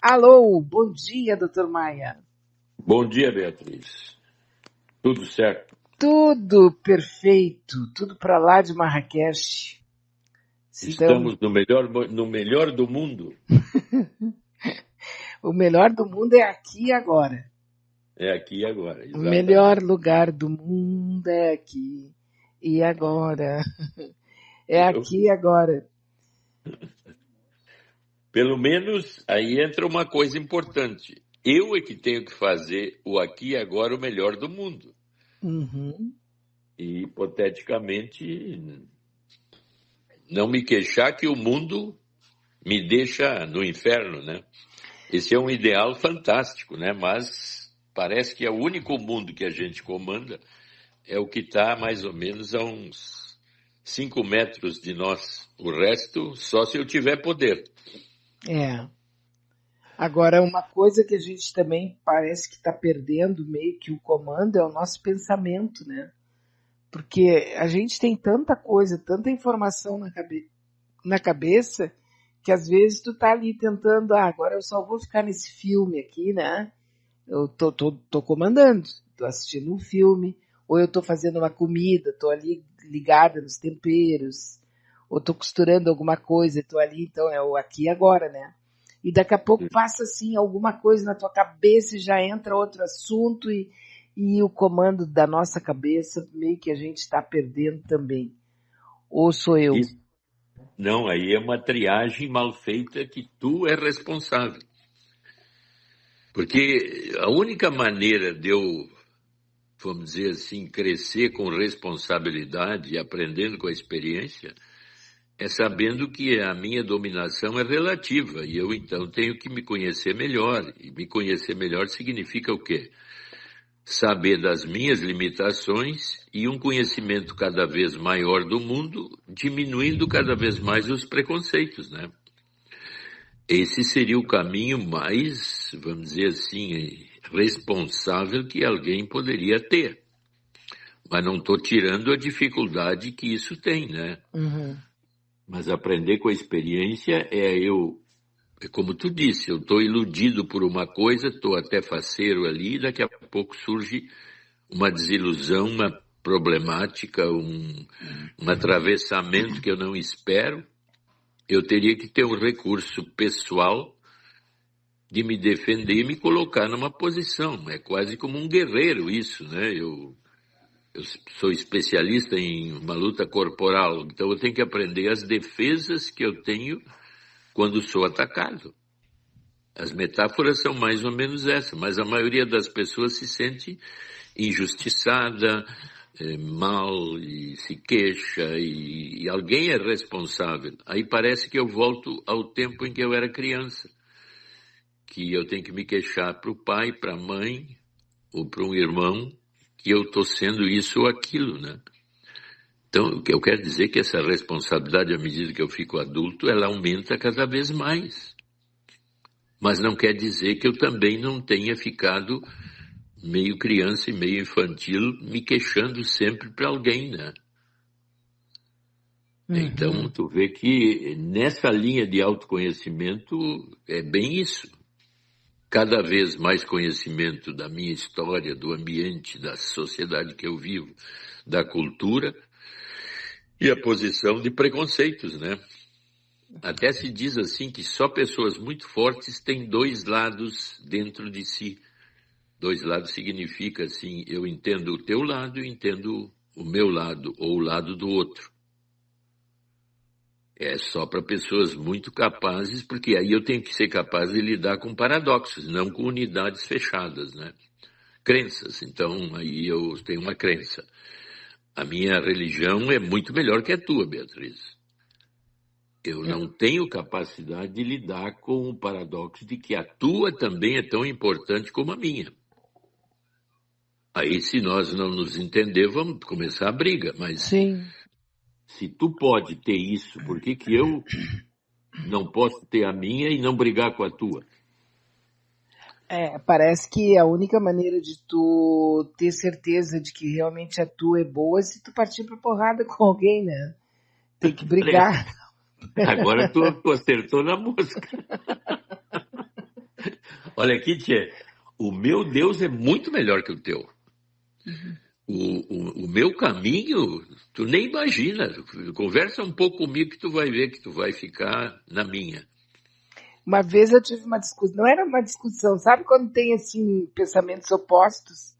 Alô, bom dia, doutor Maia. Bom dia, Beatriz. Tudo certo? Tudo perfeito, tudo para lá de Marrakech. Estamos no melhor do mundo. O melhor do mundo é aqui e agora. É aqui e agora, O melhor exatamente. lugar do mundo é aqui e agora. É Eu, aqui e agora. pelo menos aí entra uma coisa importante. Eu é que tenho que fazer o aqui e agora o melhor do mundo. Uhum. E, hipoteticamente, não me queixar que o mundo me deixa no inferno, né? Esse é um ideal fantástico, né? Mas parece que é o único mundo que a gente comanda é o que está mais ou menos a uns 5 metros de nós. O resto, só se eu tiver poder. É. Agora, uma coisa que a gente também parece que está perdendo meio que o comando é o nosso pensamento, né? Porque a gente tem tanta coisa, tanta informação na cabeça, que às vezes tu tá ali tentando, agora eu só vou ficar nesse filme aqui, né? Eu tô comandando, tô assistindo um filme, ou eu tô fazendo uma comida, tô ali ligada nos temperos, ou tô costurando alguma coisa, tô ali, então é o aqui e agora, né? E daqui a pouco passa assim alguma coisa na tua cabeça e já entra outro assunto e o comando da nossa cabeça meio que a gente está perdendo também. Ou sou eu? Isso, não, aí é uma triagem mal feita que tu é responsável. Porque a única maneira de eu, vamos dizer assim, crescer com responsabilidade e aprendendo com a experiência é sabendo que a minha dominação é relativa e eu então tenho que me conhecer melhor. E me conhecer melhor significa o quê? Saber das minhas limitações e um conhecimento cada vez maior do mundo, diminuindo cada vez mais os preconceitos, né? Esse seria o caminho mais, vamos dizer assim, responsável que alguém poderia ter. Mas não estou tirando a dificuldade que isso tem, né? Uhum. Mas aprender com a experiência é como tu disse, eu estou iludido por uma coisa, estou até faceiro ali, e daqui a pouco surge uma desilusão, uma problemática, um atravessamento que eu não espero. Eu teria que ter um recurso pessoal de me defender e me colocar numa posição. É quase como um guerreiro isso, né? Eu sou especialista em uma luta corporal, então eu tenho que aprender as defesas que eu tenho quando sou atacado. As metáforas são mais ou menos essa, mas a maioria das pessoas se sente injustiçada, mal e se queixa e alguém é responsável. Aí parece que eu volto ao tempo em que eu era criança, que eu tenho que me queixar para o pai, para a mãe ou para um irmão que eu estou sendo isso ou aquilo, né? Então, o que eu quero dizer é que essa responsabilidade, à medida que eu fico adulto, ela aumenta cada vez mais. Mas não quer dizer que eu também não tenha ficado meio criança e meio infantil, me queixando sempre para alguém, né? Então, Uhum. tu vê que nessa linha de autoconhecimento é bem isso. Cada vez mais conhecimento da minha história, do ambiente, da sociedade que eu vivo, da cultura e a posição de preconceitos, né? Até se diz assim que só pessoas muito fortes têm dois lados dentro de si. Dois lados significa assim, eu entendo o teu lado e entendo o meu lado, ou o lado do outro. É só para pessoas muito capazes, porque aí eu tenho que ser capaz de lidar com paradoxos, não com unidades fechadas, né? Crenças, então aí eu tenho uma crença. A minha religião é muito melhor que a tua, Beatriz. Eu não tenho capacidade de lidar com o paradoxo de que a tua também é tão importante como a minha. Aí, se nós não nos entender, vamos começar a briga. Mas Sim. se tu pode ter isso, por que que eu não posso ter a minha e não brigar com a tua? É, parece que a única maneira de tu ter certeza de que realmente a tua é boa é se tu partir pra porrada com alguém, né? Tem que brigar. Agora tu acertou na mosca. Olha aqui, Tchê, o meu Deus é muito melhor que o teu. Uhum. O meu caminho, tu nem imagina. Conversa um pouco comigo que tu vai ver que tu vai ficar na minha. Uma vez eu tive uma discussão, não era uma discussão, sabe quando tem assim pensamentos opostos?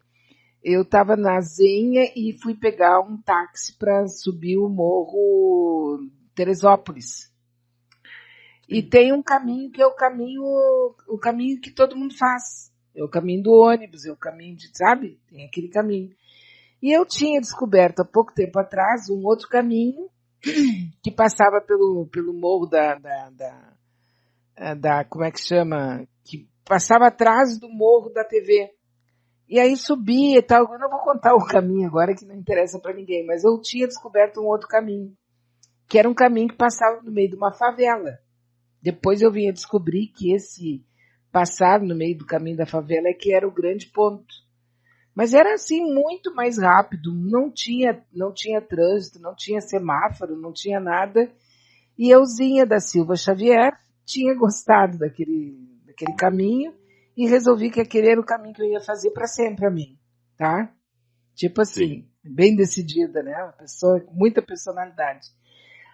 Eu estava na Zenha e fui pegar um táxi para subir o morro Teresópolis. E Sim, tem um caminho que é o caminho que todo mundo faz. É o caminho do ônibus, é o caminho de, sabe? Tem aquele caminho. E eu tinha descoberto há pouco tempo atrás um outro caminho que passava pelo morro como é que chama? Que passava atrás do morro da TV. E aí subia e tal. Eu não vou contar o caminho agora que não interessa para ninguém, mas eu tinha descoberto um outro caminho, que era um caminho que passava no meio de uma favela. Depois eu vim a descobrir que esse passar no meio do caminho da favela é que era o grande ponto. Mas era assim muito mais rápido, não tinha trânsito, não tinha semáforo, não tinha nada. E euzinha da Silva Xavier tinha gostado daquele caminho e resolvi que aquele era o caminho que eu ia fazer para sempre a mim, tá? Tipo sim. assim, bem decidida, né? Uma pessoa com muita personalidade.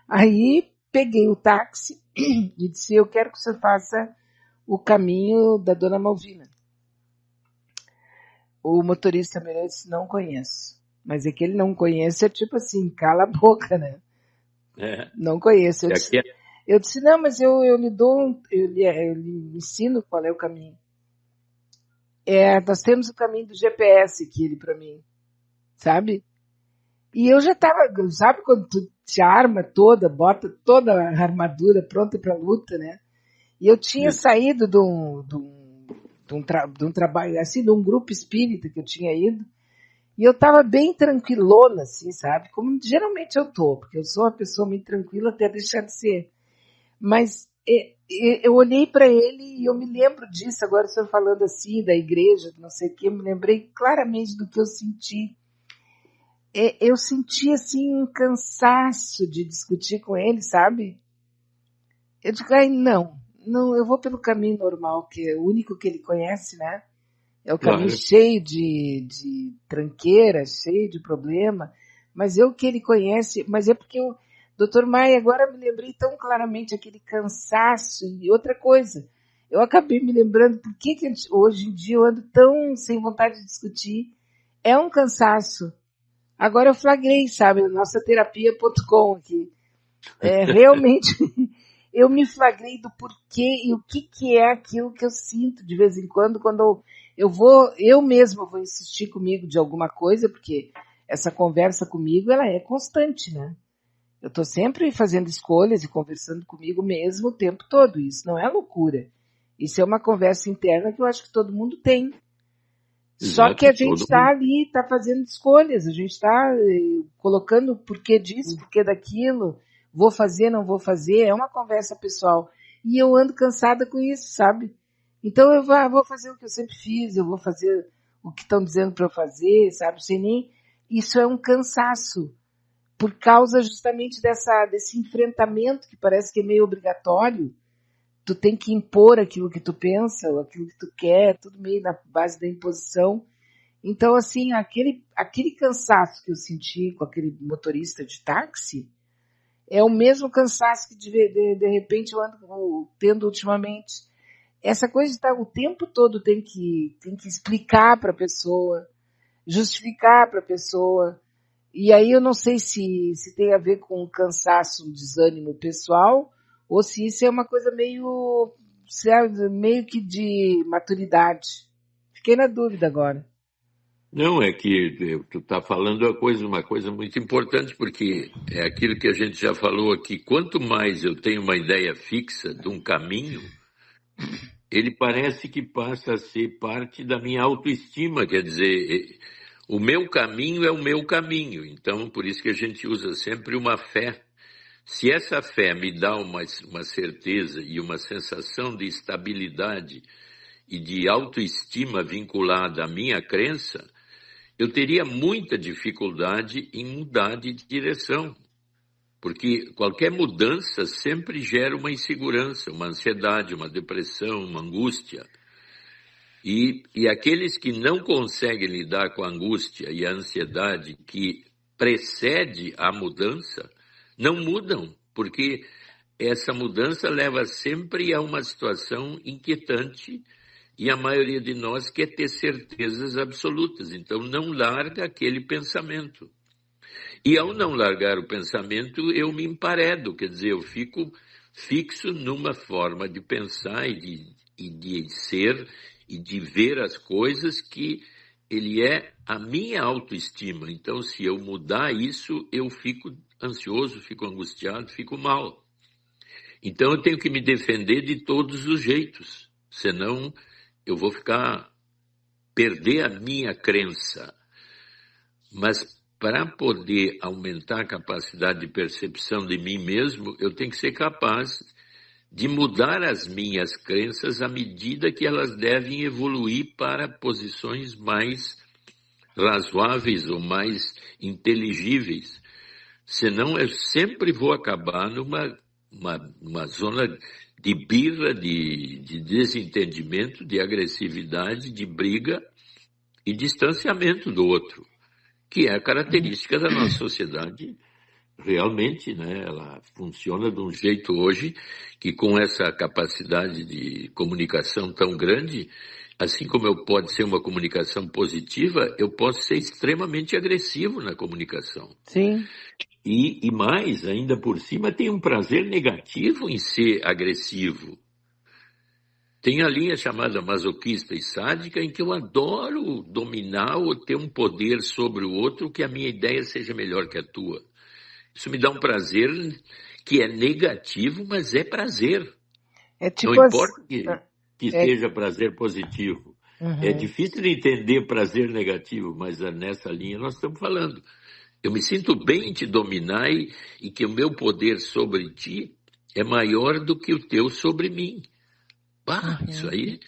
Aí peguei o táxi e disse: eu quero que você faça o caminho da Dona Malvina. O motorista me disse: não conheço. Mas é que ele não conhece, é tipo assim, cala a boca, né? É. Não conheço. Eu E disse, aqui, eu disse não, mas eu lhe dou, eu lhe ensino qual é o caminho. Nós temos o caminho do GPS aqui, ele para mim, sabe? E eu já tava, sabe quando tu te arma toda, bota toda a armadura pronta para luta, né? E eu tinha saído de um trabalho, assim, de um grupo espírita que eu tinha ido, e eu tava bem tranquilona, assim, sabe? Como geralmente eu tô, porque eu sou uma pessoa muito tranquila até deixar de ser. Mas eu olhei para ele e eu me lembro disso, agora o senhor falando assim, da igreja, não sei o que, eu me lembrei claramente do que eu senti. Eu senti, assim, um cansaço de discutir com ele, sabe? Eu digo, ai, não, eu vou pelo caminho normal, que é o único que ele conhece, né? É o caminho claro. cheio de tranqueira, cheio de problema, mas é o que ele conhece, mas é porque o Dr. Maia, agora me lembrei tão claramente aquele cansaço e outra coisa. Eu acabei me lembrando por que hoje em dia eu ando tão sem vontade de discutir. É um cansaço. Agora eu flagrei, sabe, nossa terapia.com aqui. Realmente eu me flagrei do porquê e o que é aquilo que eu sinto de vez em quando eu mesma vou insistir comigo de alguma coisa, porque essa conversa comigo, ela é constante, né? Eu estou sempre fazendo escolhas e conversando comigo mesmo o tempo todo. Isso não é loucura. Isso é uma conversa interna que eu acho que todo mundo tem. Só que Exato, a gente todo está mundo. ali, está fazendo escolhas, a gente está colocando o porquê disso, porquê daquilo, vou fazer, não vou fazer, é uma conversa pessoal. E eu ando cansada com isso, sabe? Então eu vou fazer o que eu sempre fiz, eu vou fazer o que estão dizendo para eu fazer, sabe? Sem nem. Isso é um cansaço, por causa justamente desse enfrentamento que parece que é meio obrigatório. Tu tem que impor aquilo que tu pensa, ou aquilo que tu quer, tudo meio na base da imposição. Então, assim, aquele cansaço que eu senti com aquele motorista de táxi é o mesmo cansaço que de repente eu ando tendo ultimamente. Essa coisa de estar o tempo todo tem que explicar para a pessoa, justificar para a pessoa. E aí eu não sei se tem a ver com cansaço, um desânimo pessoal, ou se isso é uma coisa meio, sabe, meio que de maturidade. Fiquei na dúvida agora. Não, é que tu está falando uma coisa muito importante, porque é aquilo que a gente já falou aqui. Quanto mais eu tenho uma ideia fixa de um caminho, ele parece que passa a ser parte da minha autoestima. Quer dizer, o meu caminho é o meu caminho. Então, por isso que a gente usa sempre uma fé. Se essa fé me dá uma certeza e uma sensação de estabilidade e de autoestima vinculada à minha crença, eu teria muita dificuldade em mudar de direção, porque qualquer mudança sempre gera uma insegurança, uma ansiedade, uma depressão, uma angústia. E aqueles que não conseguem lidar com a angústia e a ansiedade que precede a mudança, não mudam, porque essa mudança leva sempre a uma situação inquietante e a maioria de nós quer ter certezas absolutas, então não larga aquele pensamento. E ao não largar o pensamento, eu me emparedo, quer dizer, eu fico fixo numa forma de pensar e de ser e de ver as coisas que ele é a minha autoestima. Então, se eu mudar isso, eu fico ansioso, fico angustiado, fico mal. Então, eu tenho que me defender de todos os jeitos, senão eu vou perder a minha crença. Mas para poder aumentar a capacidade de percepção de mim mesmo, eu tenho que ser capaz de mudar as minhas crenças à medida que elas devem evoluir para posições mais razoáveis ou mais inteligíveis. Senão eu sempre vou acabar numa zona de birra, de desentendimento, de agressividade, de briga e distanciamento do outro, que é a característica da nossa sociedade. Realmente, né, ela funciona de um jeito hoje que, com essa capacidade de comunicação tão grande, assim como eu pode ser uma comunicação positiva, eu posso ser extremamente agressivo na comunicação. Sim. E mais, ainda por cima, tem um prazer negativo em ser agressivo. Tem a linha chamada masoquista e sádica, em que eu adoro dominar ou ter um poder sobre o outro, que a minha ideia seja melhor que a tua. Isso me dá um prazer que é negativo, mas é prazer. É Não tipo importa que é, seja prazer positivo. É difícil de entender prazer negativo, mas nessa linha nós estamos falando. Eu me sinto bem em te dominar e que o meu poder sobre ti é maior do que o teu sobre mim. Isso aí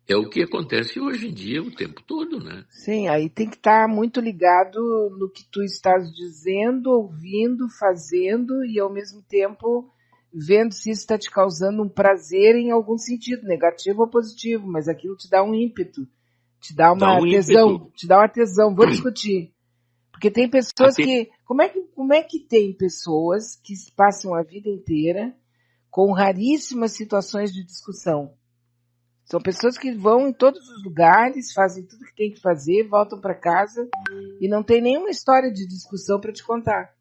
é o que acontece hoje em dia o tempo todo, né? Sim, aí tem que estar muito ligado no que tu estás dizendo, ouvindo, fazendo e ao mesmo tempo vendo se isso está te causando um prazer em algum sentido, negativo ou positivo, mas aquilo te dá um ímpeto, te dá Dá uma um tesão, ímpeto. te dá uma tesão. Vou discutir. Porque tem pessoas Até, que. Como é que tem pessoas que passam a vida inteira com raríssimas situações de discussão? São pessoas que vão em todos os lugares, fazem tudo que tem que fazer, voltam para casa e não tem nenhuma história de discussão para te contar.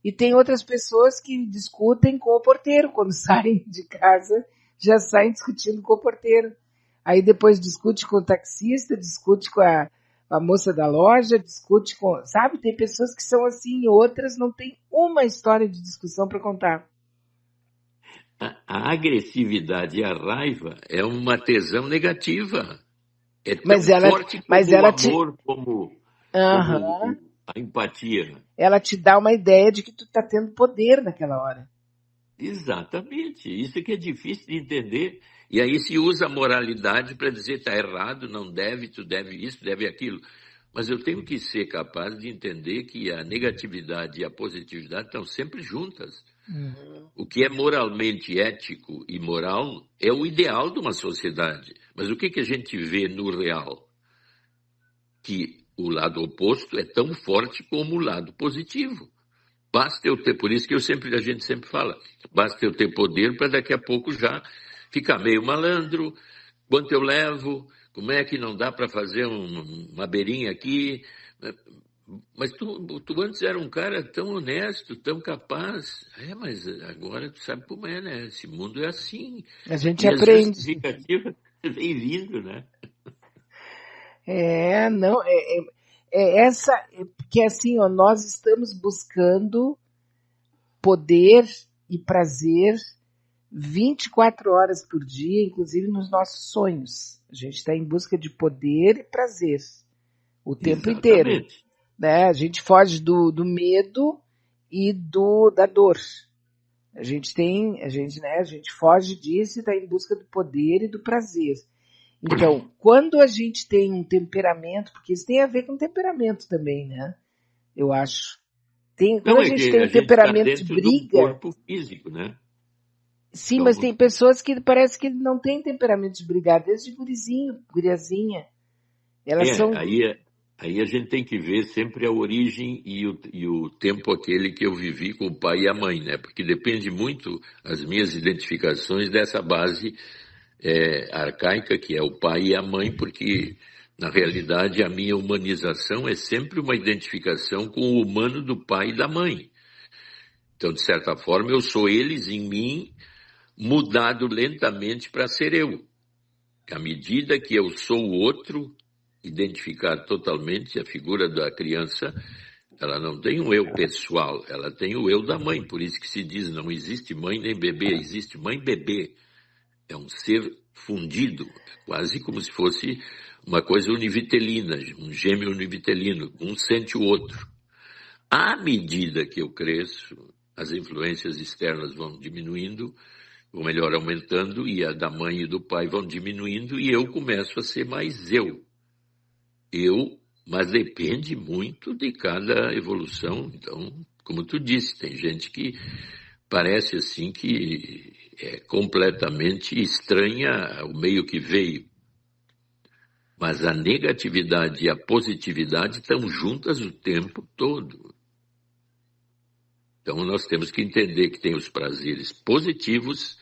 E tem outras pessoas que discutem com o porteiro. Quando saem de casa, já saem discutindo com o porteiro. Aí depois discute com o taxista, discute com a moça da loja, discute com. Sabe, tem pessoas que são assim e outras não tem uma história de discussão para contar. a agressividade e a raiva é uma tesão negativa. É tão Mas ela, forte mas como o ela te, amor, como aham, a empatia. ela te dá uma ideia de que tu tá tendo poder naquela hora. Exatamente. Isso que é difícil de entender. E aí se usa a moralidade para dizer está errado, não deve, tu deve isso, deve aquilo. Mas eu tenho que ser capaz de entender que a negatividade e a positividade estão sempre juntas. O que é moralmente ético e moral é o ideal de uma sociedade. Mas o que a gente vê no real? Que o lado oposto é tão forte como o lado positivo. Basta eu ter, por isso que a gente sempre fala, basta eu ter poder para daqui a pouco já ficar meio malandro, quanto eu levo, como é que não dá para fazer uma beirinha aqui. Mas tu antes era um cara tão honesto, tão capaz. Mas agora tu sabe como é, né? Esse mundo é assim. A gente E as aprende. justificativas vêm vindo, né? Não, essa, porque assim, ó, nós estamos buscando poder e prazer 24 horas por dia, inclusive nos nossos sonhos. A gente está em busca de poder e prazer o tempo inteiro, Exatamente. né? A gente foge do medo e da dor. A gente foge disso e está em busca do poder e do prazer. Então, quando a gente tem um temperamento, porque isso tem a ver com temperamento também, né? Eu acho. Quando Não, a é gente que tem a um gente está temperamento de dentro de um briga, corpo físico, né? Sim, mas Então, tem pessoas que parece que não têm temperamento de brigar, desde gurizinho, guriazinha. Elas é, são. aí, aí a gente tem que ver sempre a origem e o tempo aquele que eu vivi com o pai e a mãe, né? Porque depende muito as minhas identificações dessa base arcaica, que é o pai e a mãe, porque, na realidade, a minha humanização é sempre uma identificação com o humano do pai e da mãe. Então, de certa forma, eu sou eles em mim, mudado lentamente para ser eu. À medida que eu sou o outro, identificar totalmente a figura da criança, ela não tem um eu pessoal, ela tem o eu da mãe. Por isso que se diz, não existe mãe nem bebê, existe mãe-bebê. É um ser fundido, quase como se fosse uma coisa univitelina, um gêmeo univitelino, um sente o outro. À medida que eu cresço, as influências externas vão diminuindo, ou melhor, aumentando, e a da mãe e do pai vão diminuindo, e eu começo a ser mais eu. Mas depende muito de cada evolução. Então, como tu disse, tem gente que parece assim que é completamente estranha ao meio que veio. Mas a negatividade e a positividade estão juntas o tempo todo. Então nós temos que entender que tem os prazeres positivos,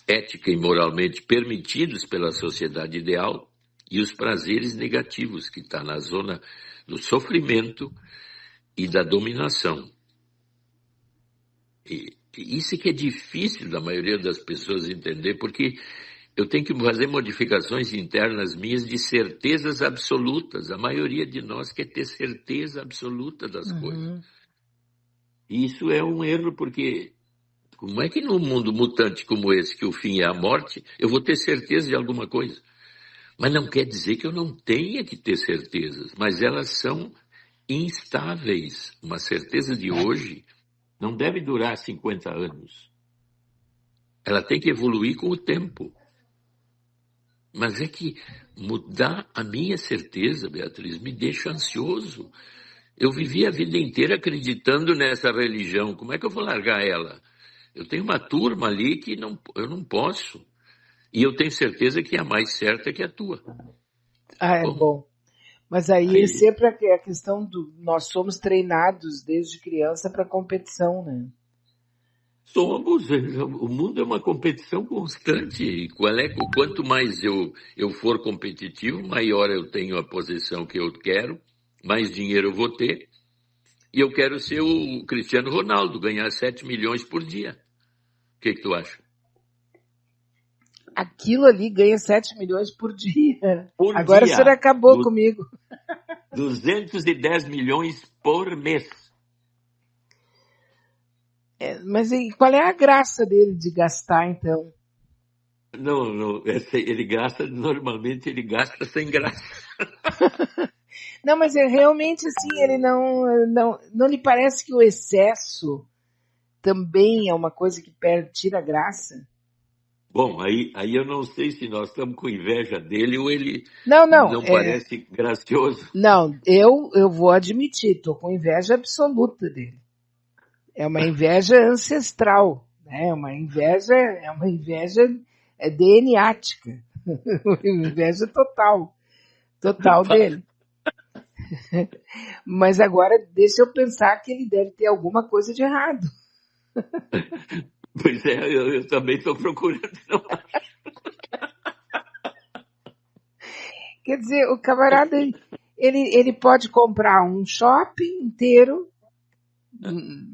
ética e moralmente permitidos pela sociedade ideal, e os prazeres negativos, que está na zona do sofrimento e da dominação. E isso que é difícil da maioria das pessoas entender, porque eu tenho que fazer modificações internas minhas de certezas absolutas. A maioria de nós quer ter certeza absoluta das coisas. Uhum. E isso é um erro, porque como é que num mundo mutante como esse, que o fim é a morte, eu vou ter certeza de alguma coisa? Mas não quer dizer que eu não tenha que ter certezas, mas elas são instáveis. Uma certeza de hoje não deve durar 50 anos. Ela tem que evoluir com o tempo. Mas é que mudar a minha certeza, Beatriz, me deixa ansioso. Eu vivi a vida inteira acreditando nessa religião. Como é que eu vou largar ela? Eu tenho uma turma ali que eu não posso. E eu tenho certeza que é a mais certa que a tua. Ah, é Bom, bom. Mas aí é aí sempre a questão do. Nós somos treinados desde criança para competição, né? somos, o mundo é uma competição constante. E quanto mais eu for competitivo, maior eu tenho a posição que eu quero, mais dinheiro eu vou ter. E eu quero ser o Cristiano Ronaldo, ganhar 7 milhões por dia. O que tu acha? Aquilo ali ganha 7 milhões por dia. Por Agora o senhor dia, acabou comigo. 210 milhões por mês. É, mas e qual é a graça dele de gastar, então? Não, não, normalmente ele gasta sem graça. Não, mas é realmente assim, ele não lhe parece que o excesso também é uma coisa que tira a graça? Bom, aí eu não sei se nós estamos com inveja dele ou ele Não, não, não parece gracioso. não, eu vou admitir, estou com inveja absoluta dele. É uma inveja ancestral, né? É uma inveja DNAtica, inveja total dele. Mas agora deixa eu pensar que ele deve ter alguma coisa de errado. Pois é, eu também estou procurando. Não. Quer dizer, o camarada, ele pode comprar um shopping inteiro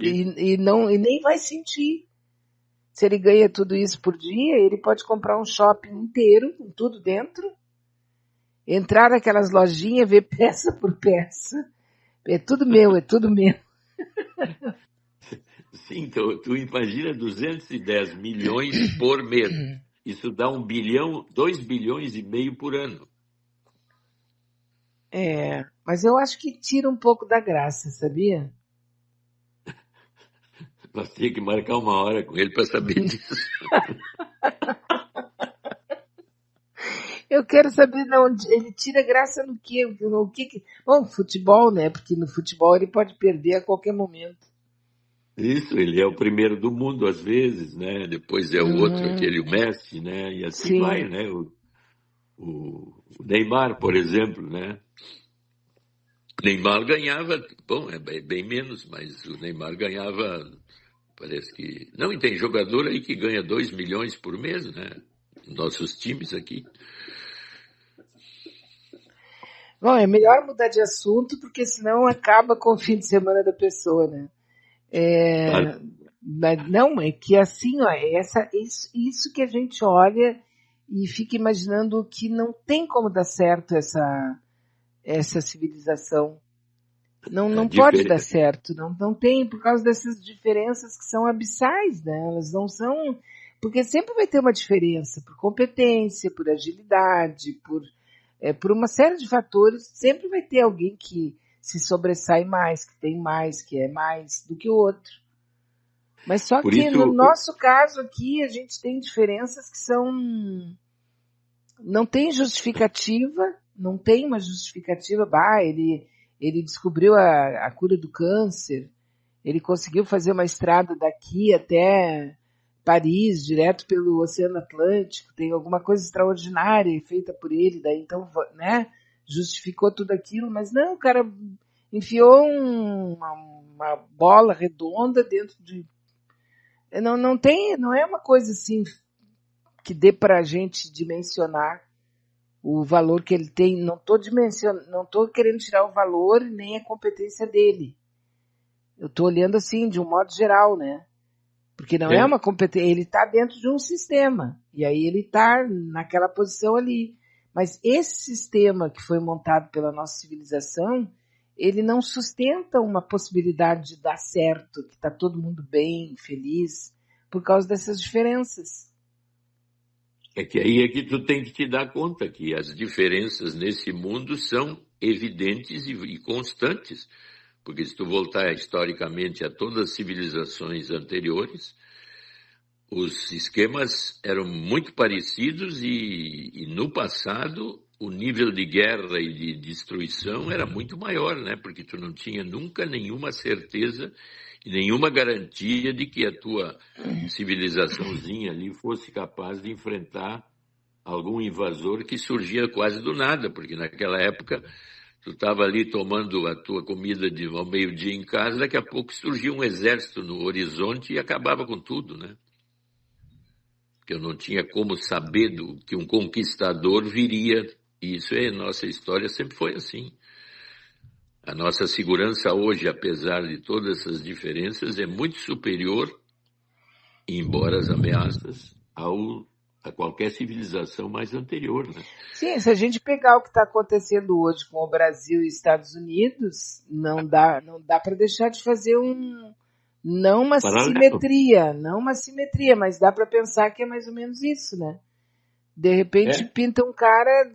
e nem vai sentir. Se ele ganha tudo isso por dia, ele pode comprar um shopping inteiro, com tudo dentro, entrar naquelas lojinhas, ver peça por peça. É tudo meu, é tudo meu. Sim, tu imagina 210 milhões por mês. Isso dá 1 bilhão, 2 bilhões e meio por ano. É, mas eu acho que tira um pouco da graça, sabia? Nós tínhamos que marcar uma hora com ele para saber disso. Eu quero saber de onde ele tira graça no quê? Bom, futebol, né? Porque no futebol ele pode perder a qualquer momento. Isso, ele é o primeiro do mundo às vezes, né? Depois é o outro, aquele o Messi, né? E assim vai, Sim. né? O Neymar, por exemplo, né? O Neymar ganhava, bom, é bem menos, mas o Neymar ganhava, parece que... Não, e tem jogador aí que ganha 2 milhões por mês, né? Nossos times aqui. Bom, é melhor mudar de assunto, porque senão acaba com o fim de semana da pessoa, né? Tá? Mas não, é que assim, ó, isso que a gente olha e fica imaginando que não tem como dar certo essa civilização. Não, A não pode dar diferença. certo, não tem, por causa dessas diferenças que são abissais, né? Elas não são. Porque sempre vai ter uma diferença por competência, por agilidade, por uma série de fatores, sempre vai ter alguém que se sobressai mais, que tem mais, que é mais do que o outro. Mas só Por que no isso, nosso caso aqui, a gente tem diferenças que são. Não tem justificativa, não tem uma justificativa. Ele descobriu a cura do câncer, ele conseguiu fazer uma estrada daqui até Paris, direto pelo Oceano Atlântico, tem alguma coisa extraordinária feita por ele, daí então, né, justificou tudo aquilo, mas não, o cara enfiou uma bola redonda dentro de... Não tem, não é uma coisa assim que dê para a gente dimensionar o valor que ele tem. Não estou querendo tirar o valor nem a competência dele. Eu estou olhando assim, de um modo geral, né? Porque não é é, uma competência, ele está dentro de um sistema, e aí ele está naquela posição ali. Mas esse sistema que foi montado pela nossa civilização, ele não sustenta uma possibilidade de dar certo, que está todo mundo bem, feliz, por causa dessas diferenças. é que aí é que tu tem que te dar conta que as diferenças nesse mundo são evidentes e constantes. Porque se tu voltar historicamente a todas as civilizações anteriores, os esquemas eram muito parecidos e no passado o nível de guerra e de destruição era muito maior, né? Porque tu não tinha nunca nenhuma certeza e nenhuma garantia de que a tua civilizaçãozinha ali fosse capaz de enfrentar algum invasor que surgia quase do nada, porque naquela época tu estava ali tomando a tua comida ao meio-dia em casa, daqui a pouco surgia um exército no horizonte e acabava com tudo, né? Porque eu não tinha como saber que um conquistador viria. E isso é, nossa história sempre foi assim. A nossa segurança hoje, apesar de todas essas diferenças, é muito superior, embora as ameaças, a qualquer civilização mais anterior, né? Sim, se a gente pegar o que está acontecendo hoje com o Brasil e Estados Unidos, não dá para deixar de fazer Paralelo. não uma simetria, mas dá para pensar que é mais ou menos isso, né? De repente É, pinta um cara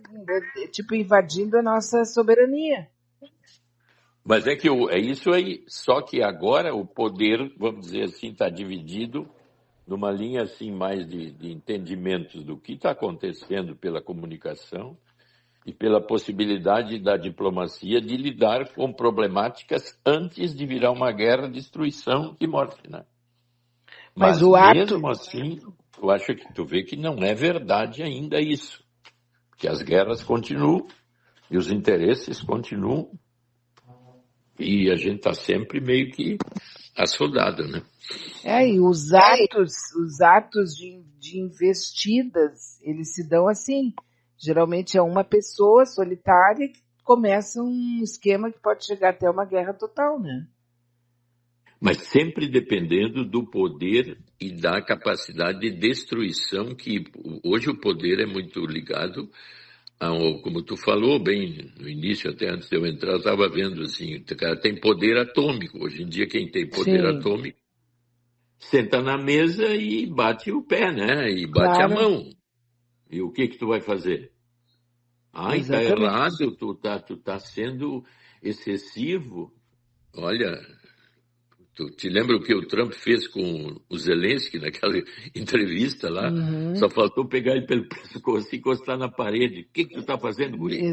tipo invadindo a nossa soberania. mas é que é isso aí. Só que agora o poder, vamos dizer assim, está dividido numa linha assim mais de entendimentos do que está acontecendo pela comunicação e pela possibilidade da diplomacia de lidar com problemáticas antes de virar uma guerra, destruição e morte, né? Mas Mas o ato, mesmo assim, eu acho que tu vê que não é verdade ainda isso, que as guerras continuam e os interesses continuam e a gente está sempre meio que assodado, né? e os atos de investidas, eles se dão assim. Geralmente é uma pessoa solitária que começa um esquema que pode chegar até uma guerra total, né? Mas sempre dependendo do poder e da capacidade de destruição, que hoje o poder é muito ligado ao, como tu falou bem no início, até antes de eu entrar, eu estava vendo assim, o cara tem poder atômico. Hoje em dia quem tem poder Sim, atômico senta na mesa e bate o pé, né? E bate a claro, mão. E o que que tu vai fazer? Ai, tá exatamente. errado, tu tá sendo excessivo. Olha, tu te lembra o que o Trump fez com o Zelensky naquela entrevista lá? Uhum. Só faltou pegar ele pelo pescoço e encostar na parede. O que que tu tá fazendo, guri?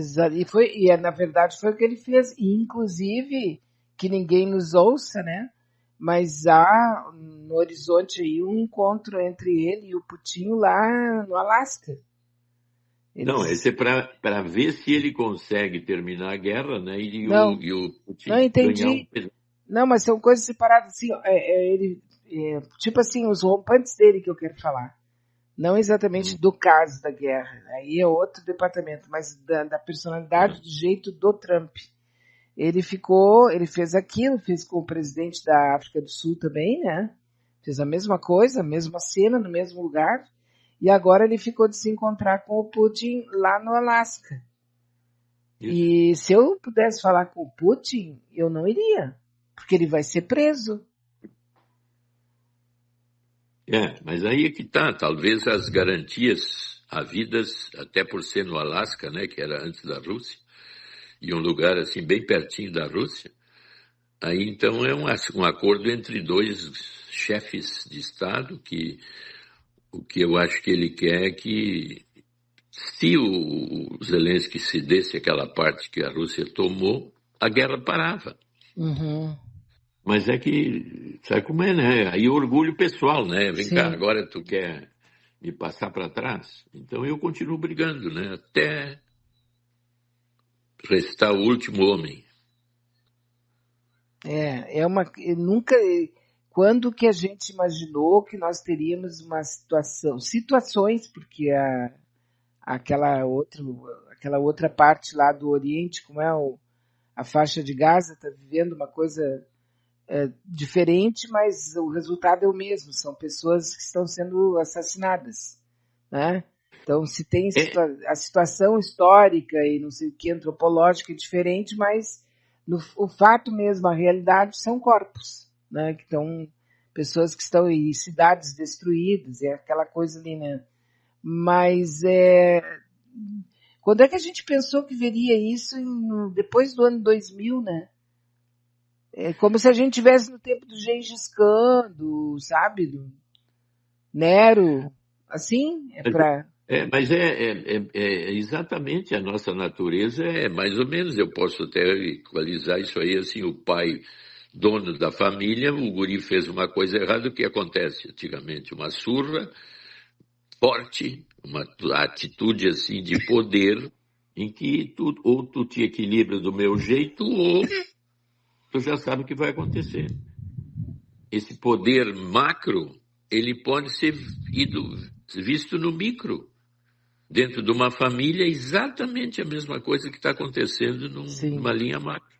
Na verdade foi o que ele fez, e inclusive que ninguém nos ouça, né? mas há no horizonte aí um encontro entre ele e o Putin lá no Alasca. Não, esse Eles é para ver se ele consegue terminar a guerra, né? não, E o não Putin ganhar um entendi. pedaço. Não, mas são coisas separadas. Assim, tipo assim, os rompantes dele que eu quero falar. Não exatamente do caso da guerra. Aí é outro departamento, mas da personalidade, do jeito do Trump. Ele fez aquilo, fez com o presidente da África do Sul também, né? Fez a mesma coisa, a mesma cena, no mesmo lugar. E agora ele ficou de se encontrar com o Putin lá no Alasca. Isso. E se eu pudesse falar com o Putin, eu não iria, porque ele vai ser preso. Mas aí é que tá, talvez as garantias havidas, até por ser no Alasca, né, que era antes da Rússia, e um lugar assim bem pertinho da Rússia, aí então é um acordo entre dois chefes de Estado que o que eu acho que ele quer é que se o Zelensky cedesse aquela parte que a Rússia tomou, a guerra parava. Uhum. Mas é que, sabe como é, né? Aí orgulho pessoal, né? Vem cá, Sim. agora tu quer me passar para trás? Então eu continuo brigando, né? Até restar o último homem. É uma. Nunca. Quando que a gente imaginou que nós teríamos uma situações, porque aquela, aquela outra parte lá do Oriente, como é a faixa de Gaza, está vivendo uma coisa diferente, mas o resultado é o mesmo, são pessoas que estão sendo assassinadas, né? Então, se tem É, a situação histórica e não sei o que, antropológica é diferente, mas o fato mesmo, a realidade são corpos, né? Que estão, pessoas que estão em cidades destruídas, é aquela coisa ali, né? Mas quando é que a gente pensou que veria isso depois do ano 2000, né? É como se a gente tivesse no tempo do Gengis Khan, sabe, do Nero, assim, mas é exatamente a nossa natureza, é mais ou menos, eu posso até equalizar isso aí, assim, o pai, dono da família, o guri fez uma coisa errada, o que acontece antigamente? Uma surra forte, uma atitude assim de poder, em que ou tu te equilibra do meu jeito, ou tu já sabe o que vai acontecer. Esse poder macro, ele pode ser visto no micro. Dentro de uma família, é exatamente a mesma coisa que está acontecendo sim, numa linha macro.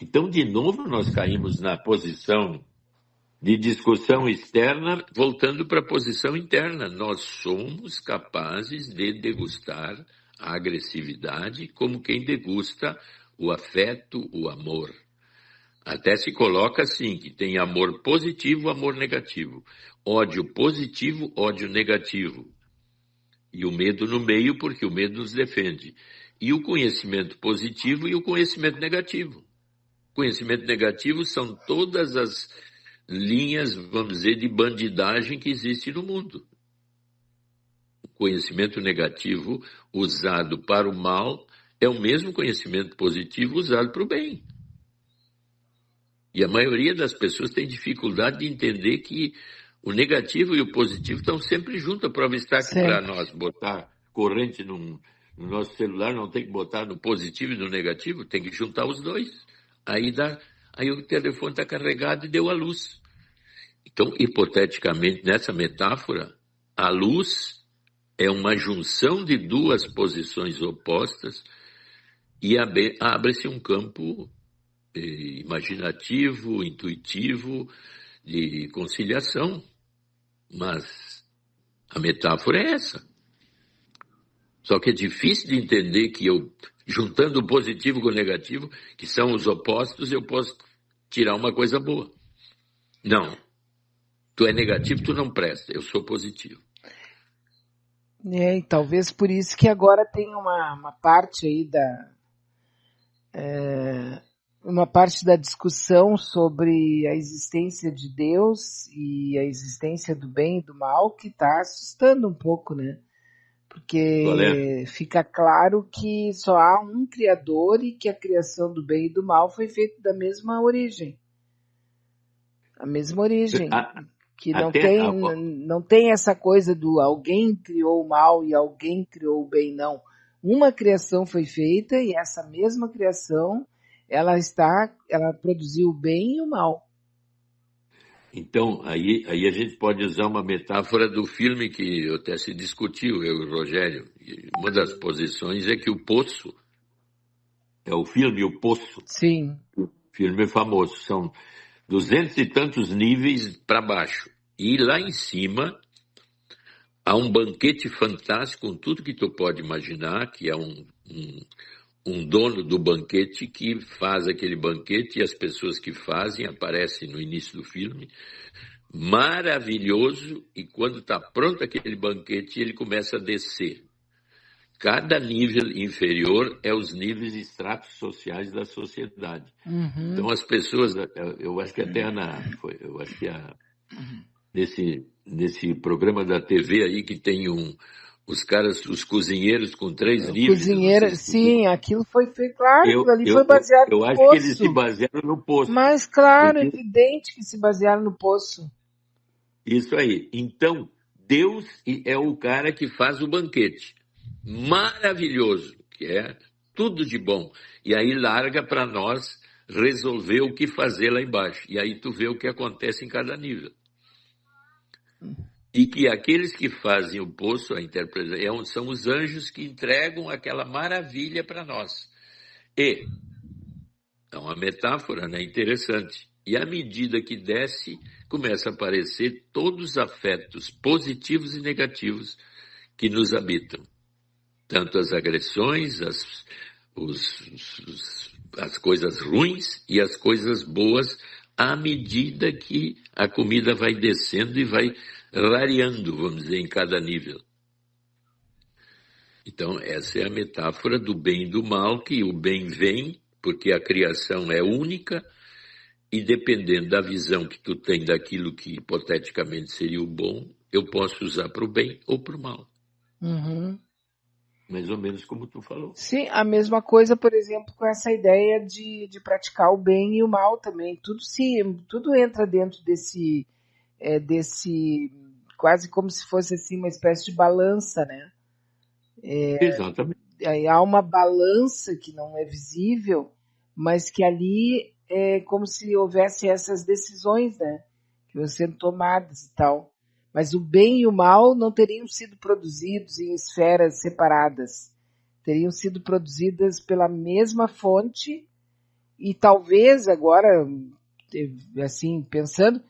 Então, de novo, nós caímos na posição de discussão externa, voltando para a posição interna. Nós somos capazes de degustar a agressividade como quem degusta o afeto, o amor. Até se coloca assim, que tem amor positivo, amor negativo. Ódio positivo, ódio negativo. E o medo no meio, porque o medo nos defende. E o conhecimento positivo e o conhecimento negativo. Conhecimento negativo são todas as linhas, vamos dizer, de bandidagem que existe no mundo. O conhecimento negativo usado para o mal é o mesmo conhecimento positivo usado para o bem. E a maioria das pessoas tem dificuldade de entender que o negativo e o positivo estão sempre juntos. A prova está que para sempre. nós botar corrente no nosso celular não tem que botar no positivo e no negativo, tem que juntar os dois. Aí o telefone está carregado e deu a luz. Então, hipoteticamente, nessa metáfora, a luz é uma junção de duas posições opostas e abre-se um campo imaginativo, intuitivo, de conciliação. Mas a metáfora é essa. Só que é difícil de entender que eu, juntando o positivo com o negativo, que são os opostos, eu posso tirar uma coisa boa. Não. Tu é negativo, tu não presta. Eu sou positivo. E talvez por isso que agora tem uma parte aí uma parte da discussão sobre a existência de Deus e a existência do bem e do mal que está assustando um pouco, né? Qual é? Porque fica claro que só há um Criador e que a criação do bem e do mal foi feita da mesma origem. A mesma origem. Que Até não tem essa coisa do alguém criou o mal e alguém criou o bem, não. Uma criação foi feita e essa mesma criação, ela produziu o bem e o mal. Então, aí a gente pode usar uma metáfora do filme que até se discutiu, eu e o Rogério. E uma das posições é que o Poço, é o filme O Poço. Sim. O filme é famoso, são 200 e tantos níveis para baixo. E lá em cima há um banquete fantástico com tudo que tu pode imaginar, que é um dono do banquete que faz aquele banquete e as pessoas que fazem aparecem no início do filme. Maravilhoso, e quando está pronto aquele banquete, ele começa a descer. Cada nível inferior é os níveis e estratos sociais da sociedade. Uhum. Então as pessoas, eu acho que até nesse programa da TV aí que tem os caras, os cozinheiros com 3 níveis. Cozinheiro, sim, aquilo foi feito, claro, ali foi baseado no no poço. Eu acho que eles se basearam no poço. Mas claro, evidente que se basearam no poço. Isso aí. Então, Deus é o cara que faz o banquete. Maravilhoso, que é tudo de bom. E aí larga para nós resolver o que fazer lá embaixo. E aí tu vê o que acontece em cada nível. E que aqueles que fazem o poço, a interpretação, são os anjos que entregam aquela maravilha para nós. E é uma metáfora, né? Interessante. E à medida que desce, começa a aparecer todos os afetos positivos e negativos que nos habitam. Tanto as agressões, as coisas ruins e as coisas boas, à medida que a comida vai descendo e vai rareando, vamos dizer, em cada nível. Então, essa é a metáfora do bem e do mal, que o bem vem, porque a criação é única, e dependendo da visão que tu tem daquilo que hipoteticamente seria o bom, eu posso usar para o bem ou para o mal. Uhum. Mais ou menos como tu falou. Sim, a mesma coisa, por exemplo, com essa ideia de praticar o bem e o mal também. Tudo entra dentro desse quase como se fosse assim uma espécie de balança, né? Exatamente. Aí há uma balança que não é visível, mas que ali é como se houvesse essas decisões, né? Que vão sendo tomadas e tal. Mas o bem e o mal não teriam sido produzidos em esferas separadas. Teriam sido produzidas pela mesma fonte e talvez agora, assim, pensando,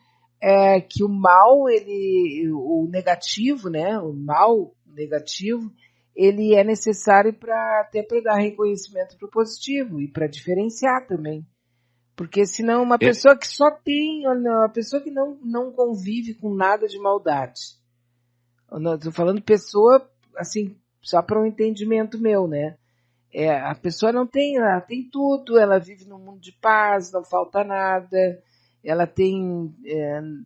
que o mal, o negativo, né? O mal negativo, ele é necessário até para dar reconhecimento para o positivo e para diferenciar também. Porque senão uma pessoa que só tem, uma pessoa que não convive com nada de maldade. Estou falando pessoa, assim, só para um entendimento meu, né? A pessoa ela tem tudo, ela vive num mundo de paz, não falta nada, ela tem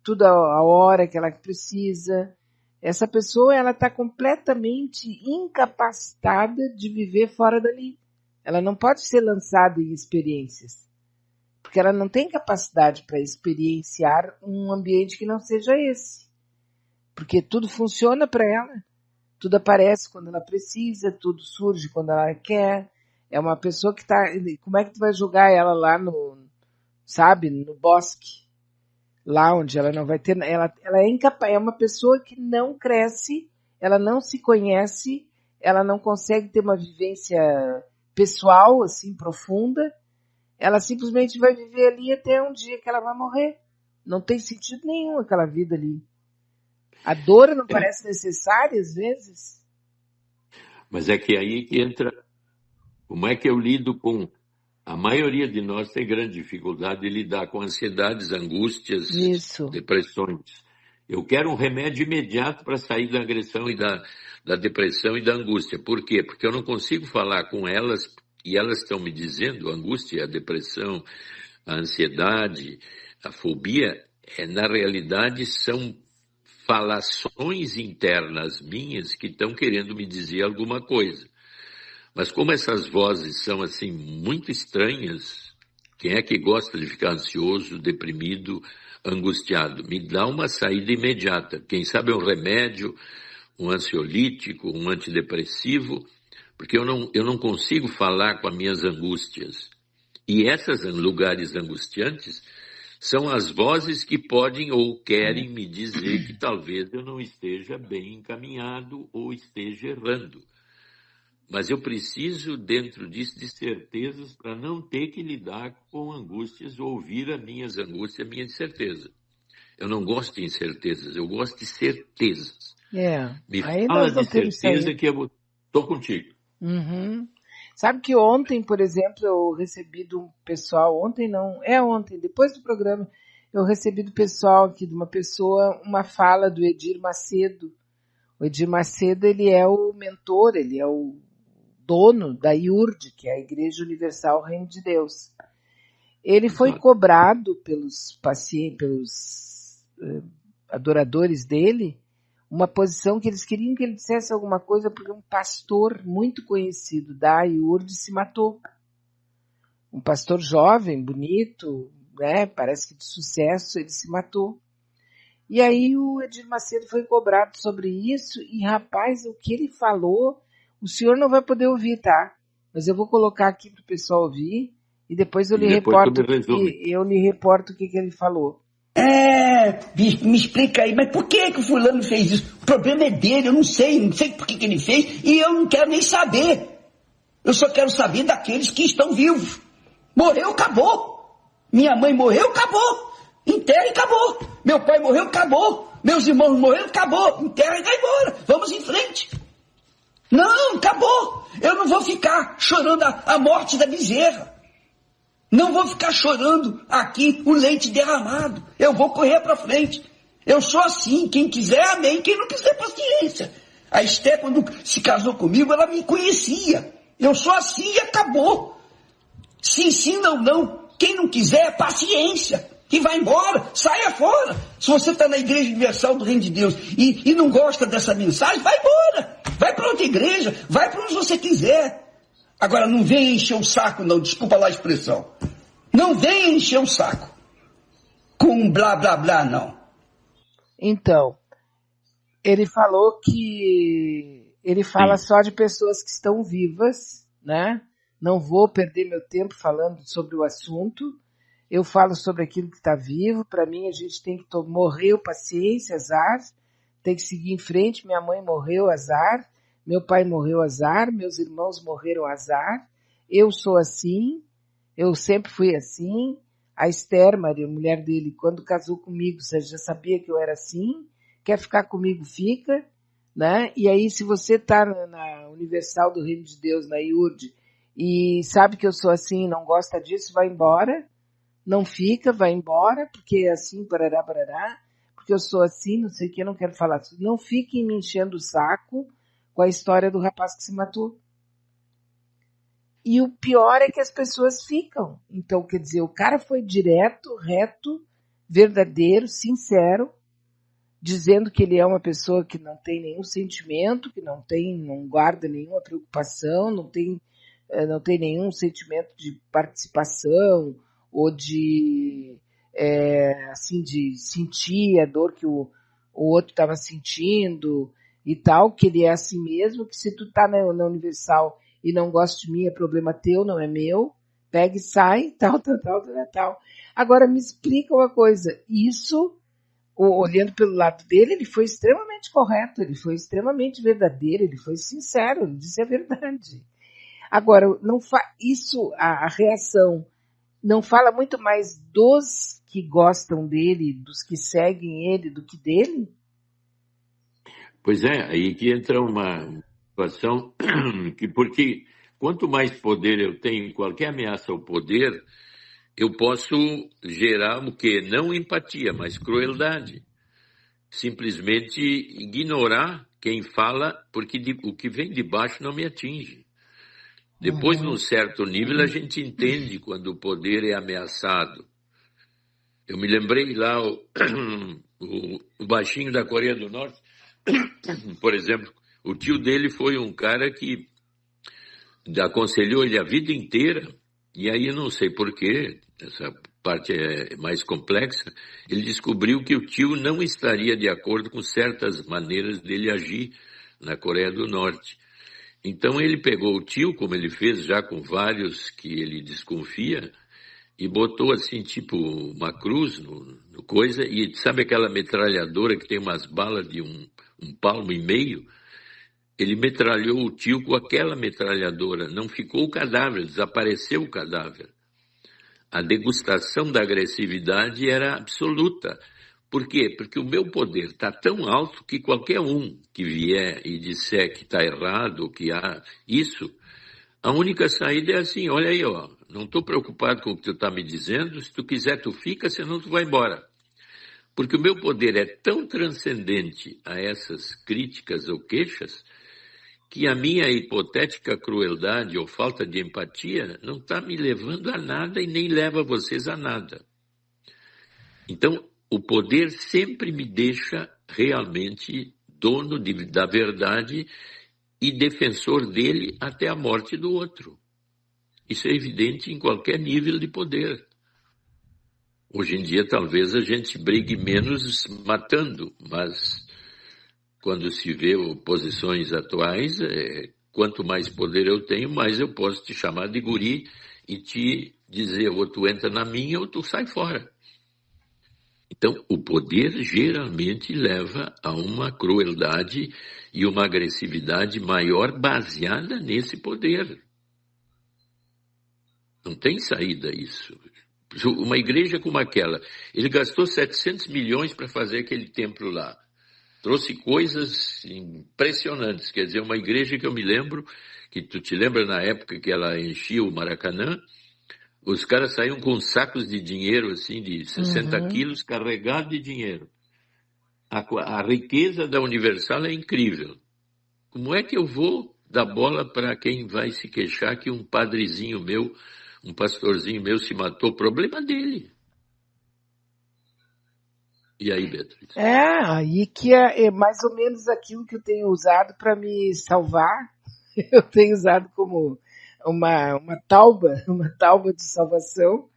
tudo a hora que ela precisa. Essa pessoa, ela está completamente incapacitada de viver fora dali. Ela não pode ser lançada em experiências. Porque ela não tem capacidade para experienciar um ambiente que não seja esse. Porque tudo funciona para ela. Tudo aparece quando ela precisa, tudo surge quando ela quer. É uma pessoa que está... Como é que tu vai jogar ela lá no bosque? Lá onde ela não vai ter... Ela é incapaz, é uma pessoa que não cresce, ela não se conhece, ela não consegue ter uma vivência pessoal, assim, profunda. Ela simplesmente vai viver ali até um dia que ela vai morrer. Não tem sentido nenhum aquela vida ali. A dor não parece necessária às vezes. Mas é que aí que entra... Como é que eu lido com... A maioria de nós tem grande dificuldade de lidar com ansiedades, angústias, depressões. Eu quero um remédio imediato para sair da agressão e da depressão e da angústia. Por quê? Porque eu não consigo falar com elas e elas estão me dizendo, a angústia, a depressão, a ansiedade, a fobia, na realidade são falações internas minhas que estão querendo me dizer alguma coisa. Mas como essas vozes são assim muito estranhas, Quem é que gosta de ficar ansioso, deprimido, angustiado? Me dá uma saída imediata. Quem sabe um remédio, um ansiolítico, um antidepressivo, porque eu não consigo falar com as minhas angústias. E esses lugares angustiantes são as vozes que podem ou querem me dizer que talvez eu não esteja bem encaminhado ou esteja errando. Mas eu preciso, dentro disso, de certezas para não ter que lidar com angústias ou ouvir as minhas angústias, a minha incerteza. Eu não gosto de incertezas, eu gosto de certezas. Me Aí fala nós não de temos certeza saída. que eu estou contigo. Uhum. Sabe que ontem, por exemplo, eu recebi do pessoal, ontem, depois do programa, eu recebi do pessoal aqui, de uma pessoa, uma fala do Edir Macedo. O Edir Macedo, ele é o mentor, ele é o dono da IURD, que é a Igreja Universal Reino de Deus. Ele foi Exato. cobrado pelos pacientes, pelos adoradores dele, uma posição que eles queriam que ele dissesse alguma coisa, porque um pastor muito conhecido da IURD se matou. Um pastor jovem, bonito, né, parece que de sucesso, ele se matou. E aí o Edir Macedo foi cobrado sobre isso, e rapaz, o que ele falou, o senhor não vai poder ouvir, tá? Mas eu vou colocar aqui para o pessoal ouvir, e depois eu E lhe depois tu reporto me resume. o que ele falou. Bispo, me explica aí, mas por que o fulano fez isso? O problema é dele, eu não sei por que ele fez, e eu não quero nem saber. Eu só quero saber daqueles que estão vivos. Morreu, acabou. Minha mãe morreu, acabou. Enterra e acabou. Meu pai morreu, acabou. Meus irmãos morreram, acabou. Enterra e vai embora. Vamos em frente. Não, acabou. Eu não vou ficar chorando a morte da bezerra. Não vou ficar chorando aqui o leite derramado. Eu vou correr para frente. Eu sou assim. Quem quiser, amém. Quem não quiser, paciência. A Esté, quando se casou comigo, ela me conhecia. Eu sou assim e acabou. Se ensina ou não. Quem não quiser, paciência. E vai embora, saia fora. Se você está na Igreja Universal do Reino de Deus e não gosta dessa mensagem, vai embora. Vai para outra igreja, vai para onde você quiser. Agora não venha encher o saco não, desculpa lá a expressão. Não venha encher o saco com um blá blá blá não. Então, ele falou que ele fala Sim. só de pessoas que estão vivas, né? Não vou perder meu tempo falando sobre o assunto. Eu falo sobre aquilo que está vivo. Para mim, a gente tem que morreu, paciência, azar. Tem que seguir em frente. Minha mãe morreu, azar. Meu pai morreu, azar. Meus irmãos morreram, azar. Eu sou assim. Eu sempre fui assim. A Esther, Maria, a mulher dele, quando casou comigo, você já sabia que eu era assim. Quer ficar comigo, fica. Né? E aí, se você está na Universal do Reino de Deus, na IURD, e sabe que eu sou assim, não gosta disso, vai embora. Não fica, vai embora, porque é assim, parará, parará, porque eu sou assim, não sei o que, eu não quero falar. Não fiquem me enchendo o saco com a história do rapaz que se matou. E o pior é que as pessoas ficam. Então, quer dizer, o cara foi direto, reto, verdadeiro, sincero, dizendo que ele é uma pessoa que não tem nenhum sentimento, que não guarda nenhuma preocupação, não tem nenhum sentimento de participação, ou de assim, de sentir a dor que o outro estava sentindo e tal, que ele é assim mesmo, que se tu tá na Universal e não gosta de mim, é problema teu, não é meu, pega e sai, tal. Agora me explica uma coisa, isso, olhando pelo lado dele, ele foi extremamente correto, ele foi extremamente verdadeiro, ele foi sincero, ele disse a verdade. Agora, a reação não fala muito mais dos que gostam dele, dos que seguem ele, do que dele? Pois é, aí que entra uma situação que, porque quanto mais poder eu tenho, qualquer ameaça ao poder, eu posso gerar o quê? Não empatia, mas crueldade. Simplesmente ignorar quem fala, porque o que vem de baixo não me atinge. Depois, num certo nível, a gente entende quando o poder é ameaçado. Eu me lembrei lá, o baixinho da Coreia do Norte, por exemplo, o tio dele foi um cara que aconselhou ele a vida inteira E aí, eu não sei porquê, essa parte é mais complexa, ele descobriu que o tio não estaria de acordo com certas maneiras dele agir na Coreia do Norte. Então ele pegou o tio, como ele fez já com vários que ele desconfia, e botou assim, tipo, uma cruz no coisa, e sabe aquela metralhadora que tem umas balas de um palmo e meio? Ele metralhou o tio com aquela metralhadora, não ficou o cadáver, desapareceu o cadáver. A degustação da agressividade era absoluta. Por quê? Porque o meu poder está tão alto que qualquer um que vier e disser que está errado, que há isso, a única saída é assim, olha aí, ó, não estou preocupado com o que tu está me dizendo, se tu quiser tu fica, senão tu vai embora. Porque o meu poder é tão transcendente a essas críticas ou queixas, que a minha hipotética crueldade ou falta de empatia não está me levando a nada e nem leva vocês a nada. Então, o poder sempre me deixa realmente dono da verdade e defensor dele até a morte do outro. Isso é evidente em qualquer nível de poder. Hoje em dia, talvez a gente brigue menos matando, mas quando se vê posições atuais, quanto mais poder eu tenho, mais eu posso te chamar de guri e te dizer, ou tu entra na minha ou tu sai fora. Então, o poder geralmente leva a uma crueldade e uma agressividade maior baseada nesse poder. Não tem saída isso. Uma igreja como aquela, ele gastou 700 milhões para fazer aquele templo lá. Trouxe coisas impressionantes. Quer dizer, uma igreja que eu me lembro, que tu te lembra na época que ela enchia o Maracanã, os caras saíam com sacos de dinheiro, assim, de 60 quilos, carregados de dinheiro. A riqueza da Universal é incrível. Como é que eu vou dar bola para quem vai se queixar que um padrezinho meu, um pastorzinho meu se matou? Problema dele. E aí, Beatriz? Aí que é mais ou menos aquilo que eu tenho usado para me salvar. Eu tenho usado como uma tauba de salvação.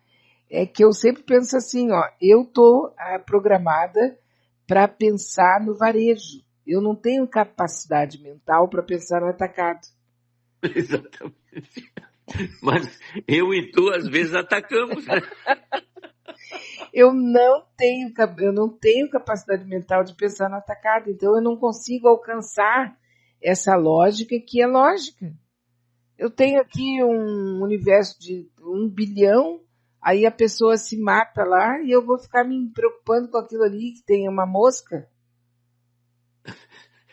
É que eu sempre penso assim, ó, eu tô programada para pensar no varejo. Eu não tenho capacidade mental para pensar no atacado. Exatamente. Mas eu e tu, às vezes, atacamos, né? Eu não tenho capacidade mental de pensar no atacado, então eu não consigo alcançar essa lógica que é lógica. Eu tenho aqui um universo de 1 bilhão, aí a pessoa se mata lá e eu vou ficar me preocupando com aquilo ali que tem uma mosca.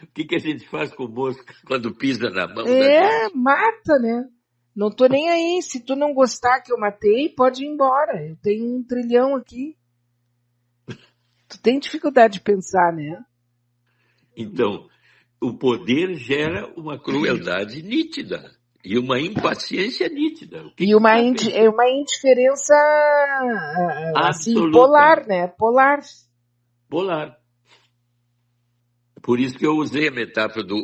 O que a gente faz com mosca quando pisa na mão da gente? Mata, né? Não tô nem aí. Se tu não gostar que eu matei, pode ir embora. Eu tenho 1 trilhão aqui. Tu tem dificuldade de pensar, né? Então, o poder gera uma crueldade nítida e uma impaciência nítida. E uma indiferença assim, polar, né? Polar. Por isso que eu usei a metáfora do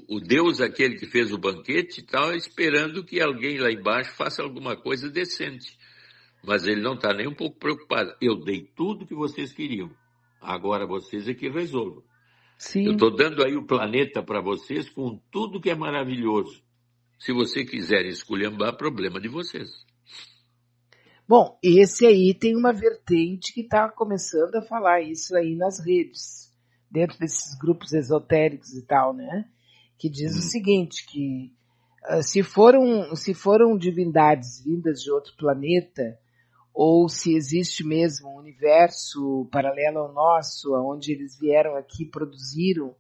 o Deus, aquele que fez o banquete, estava esperando que alguém lá embaixo faça alguma coisa decente. Mas ele não está nem um pouco preocupado. Eu dei tudo que vocês queriam. Agora vocês é que resolvam. Sim. Eu estou dando aí o planeta para vocês com tudo que é maravilhoso. Se vocês quiserem esculhambar, problema de vocês. Bom, esse aí tem uma vertente que está começando a falar isso aí nas redes, dentro desses grupos esotéricos e tal, né? Que diz o seguinte, que se foram divindades vindas de outro planeta, ou se existe mesmo um universo paralelo ao nosso, onde eles vieram aqui, produziram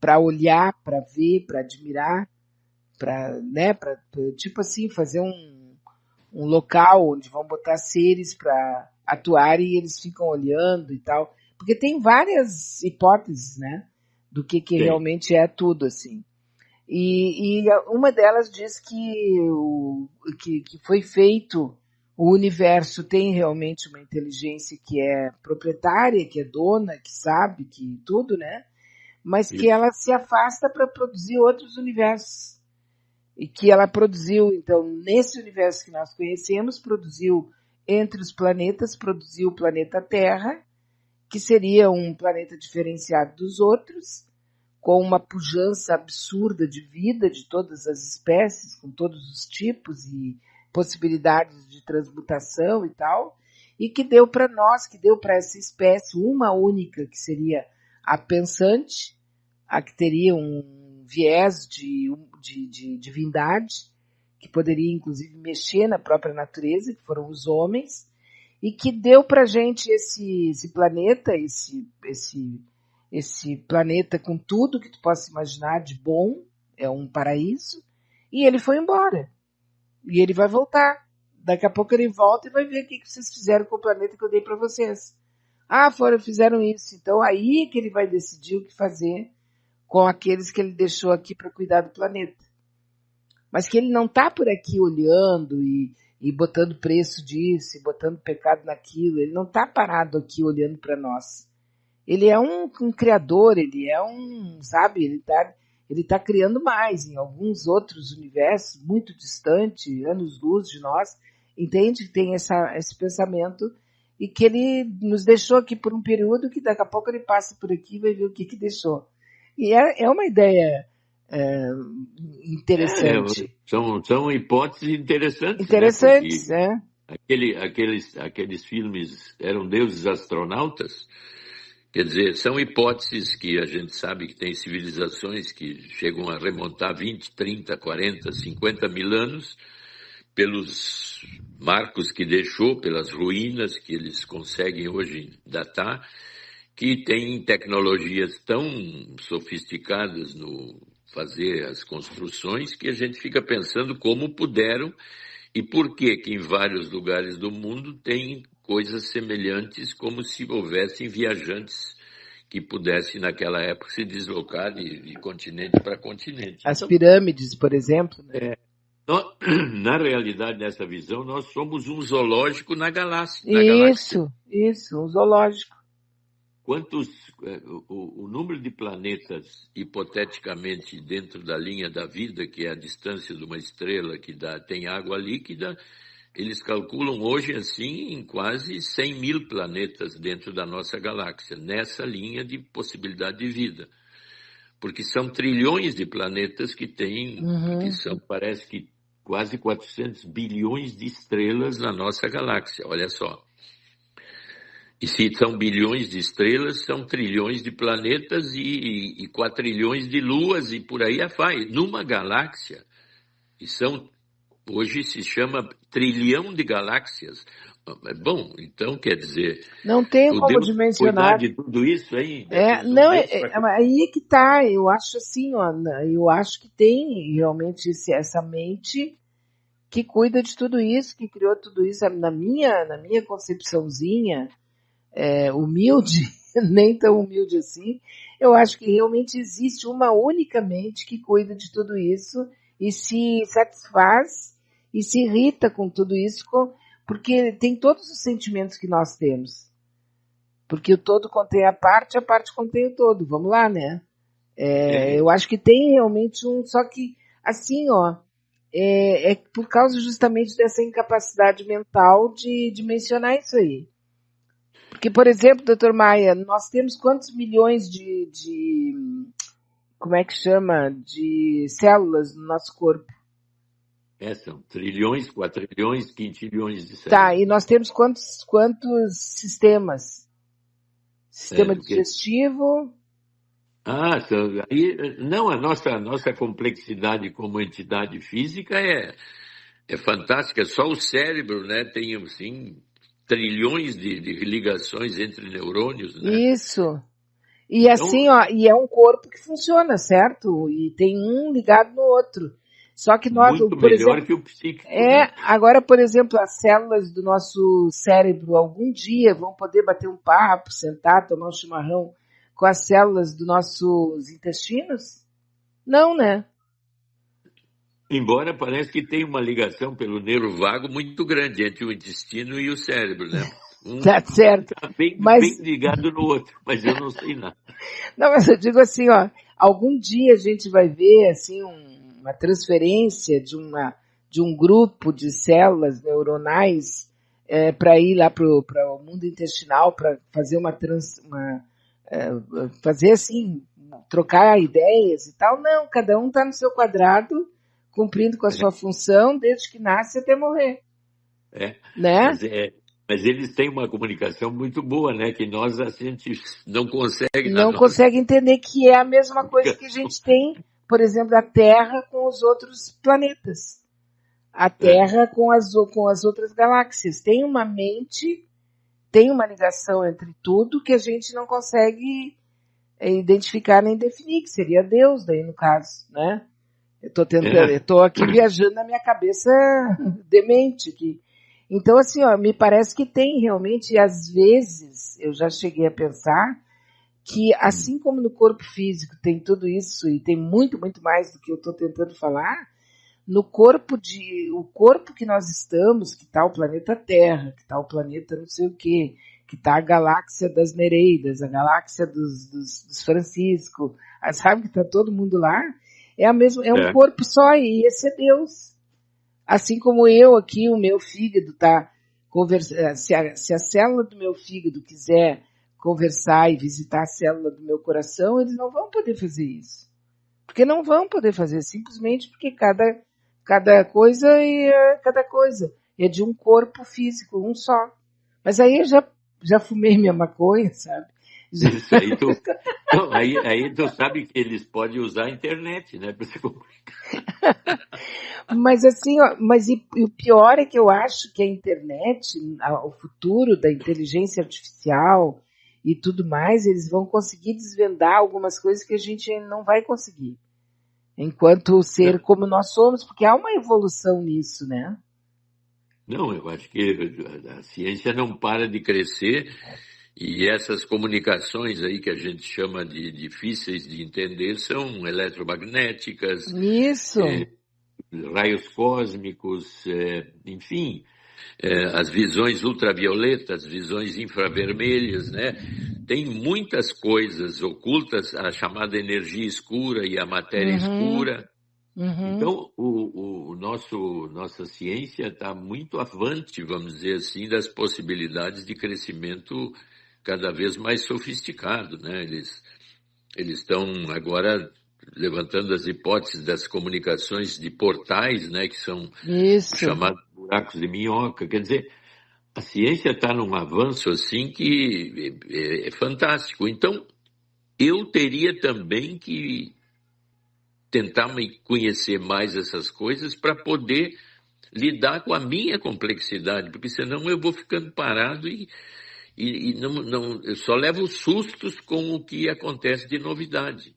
para olhar, para ver, para admirar, para, né, tipo assim, fazer um local onde vão botar seres para atuar e eles ficam olhando e tal. Porque tem várias hipóteses, né, do que realmente é tudo, assim. E uma delas diz que foi feito, o universo tem realmente uma inteligência que é proprietária, que é dona, que sabe, que tudo, né? Mas que ela se afasta para produzir outros universos. E que ela produziu, então, nesse universo que nós conhecemos, produziu entre os planetas, produziu o planeta Terra, que seria um planeta diferenciado dos outros, com uma pujança absurda de vida de todas as espécies, com todos os tipos e possibilidades de transmutação e tal, e que deu para nós, que deu para essa espécie uma única, que seria a pensante, a que teria um viés de divindade, que poderia inclusive mexer na própria natureza, que foram os homens, e que deu para a gente esse planeta, esse planeta com tudo que tu possa imaginar de bom, é um paraíso, e ele foi embora. E ele vai voltar. Daqui a pouco ele volta e vai ver o que vocês fizeram com o planeta que eu dei para vocês. Ah, fizeram isso. Então aí que ele vai decidir o que fazer com aqueles que ele deixou aqui para cuidar do planeta. Mas que ele não está por aqui olhando e botando preço disso, e botando pecado naquilo. Ele não está parado aqui olhando para nós. Ele é um criador, ele é sabe, ele tá criando mais em alguns outros universos muito distantes, anos-luz de nós, entende que tem esse pensamento e que ele nos deixou aqui por um período que daqui a pouco ele passa por aqui e vai ver o que deixou. E é uma ideia interessante. São hipóteses interessantes. Interessantes, né? Aqueles filmes eram deuses astronautas. Quer dizer, são hipóteses que a gente sabe que tem civilizações que chegam a remontar 20, 30, 40, 50 mil anos pelos marcos que deixou, pelas ruínas que eles conseguem hoje datar, que têm tecnologias tão sofisticadas no fazer as construções que a gente fica pensando como puderam e por que em vários lugares do mundo tem coisas semelhantes, como se houvessem viajantes que pudessem, naquela época, se deslocar de continente para continente. As pirâmides, por exemplo. Né? Na realidade, nessa visão, nós somos um zoológico na galáxia. Isso, um zoológico. O número de planetas, hipoteticamente, dentro da linha da vida, que é a distância de uma estrela que tem água líquida, eles calculam hoje, assim, em quase 100 mil planetas dentro da nossa galáxia, nessa linha de possibilidade de vida. Porque são trilhões de planetas que têm, que são, parece que, quase 400 bilhões de estrelas na nossa galáxia, olha só. E se são bilhões de estrelas, são trilhões de planetas e quatrilhões de luas e por aí vai. Numa galáxia, e hoje se chama trilhão de galáxias. Bom, então quer dizer... Não tem como dimensionar. Cuidar de tudo isso aí? Aí que tá. Eu acho assim, eu acho que tem realmente essa mente que cuida de tudo isso, que criou tudo isso. Na minha concepçãozinha, humilde, nem tão humilde assim, eu acho que realmente existe uma única mente que cuida de tudo isso e se satisfaz e se irrita com tudo isso, porque tem todos os sentimentos que nós temos. Porque o todo contém a parte contém o todo. Vamos lá, né? Eu acho que tem realmente só que, assim, é por causa justamente dessa incapacidade mental de dimensionar isso aí. Porque, por exemplo, doutor Maia, nós temos quantos milhões de como é que chama? De células no nosso corpo? São trilhões, quatrilhões, quintilhões de células. Tá, e nós temos quantos sistemas? Sistema digestivo... Não, a nossa complexidade como entidade física é fantástica. Só o cérebro, né, tem, assim, trilhões de ligações entre neurônios, né? Isso. E então, assim, e é um corpo que funciona, certo? E tem um ligado no outro. Só que nós, muito melhor exemplo, que o psíquico. Né? Agora, por exemplo, as células do nosso cérebro algum dia vão poder bater um papo, sentar, tomar um chimarrão com as células dos nossos intestinos? Não, né? Embora parece que tem uma ligação pelo nervo vago muito grande entre o intestino e o cérebro, né? Tá certo. Tá bem ligado no outro, mas eu não sei nada. Não, mas eu digo assim, algum dia a gente vai ver assim uma transferência de um grupo de células neuronais para ir lá para o mundo intestinal para fazer fazer assim, trocar ideias e tal. Não, cada um está no seu quadrado, cumprindo com a sua função desde que nasce até morrer. Né? Mas eles têm uma comunicação muito boa, né? Que nós, a gente não consegue... Não consegue entender que é a mesma coisa que a gente tem, por exemplo, a Terra com os outros planetas. A Terra com as outras galáxias. Tem uma mente, tem uma ligação entre tudo que a gente não consegue identificar nem definir, que seria Deus daí no caso, né? Eu estou aqui viajando na minha cabeça demente aqui. Então, assim, me parece que tem realmente, e às vezes eu já cheguei a pensar que, assim como no corpo físico tem tudo isso e tem muito, muito mais do que eu estou tentando falar, no corpo o corpo que nós estamos, que está o planeta Terra, que está o planeta não sei o quê, que está a galáxia das Nereidas, a galáxia dos Francisco, sabe que está todo mundo lá, é um corpo só, e esse é Deus. Assim como eu aqui, o meu fígado está conversando, se a célula do meu fígado quiser conversar e visitar a célula do meu coração, eles não vão poder fazer isso. Porque não vão poder fazer, simplesmente porque cada coisa é cada coisa. É de um corpo físico, um só. Mas aí eu já fumei minha maconha, sabe? Isso aí tu sabe que eles podem usar a internet, né? Para se comunicar. Mas assim, e o pior é que eu acho que a internet, o futuro da inteligência artificial e tudo mais, eles vão conseguir desvendar algumas coisas que a gente não vai conseguir. Enquanto ser como nós somos, porque há uma evolução nisso, né? Não, eu acho que a ciência não para de crescer e essas comunicações aí que a gente chama de difíceis de entender são eletromagnéticas, Isso. Raios cósmicos, enfim, as visões ultravioletas, visões infravermelhas, né? Tem muitas coisas ocultas, a chamada energia escura e a matéria escura. Então, nossa ciência está muito avante, vamos dizer assim, das possibilidades de crescimento cada vez mais sofisticado, né? Eles estão agora levantando as hipóteses das comunicações de portais, né? Que são chamados buracos de minhoca. Quer dizer, a ciência está num avanço assim que é fantástico. Então, eu teria também que tentar me conhecer mais essas coisas para poder lidar com a minha complexidade, porque senão eu vou ficando parado e eu só levo sustos com o que acontece de novidade.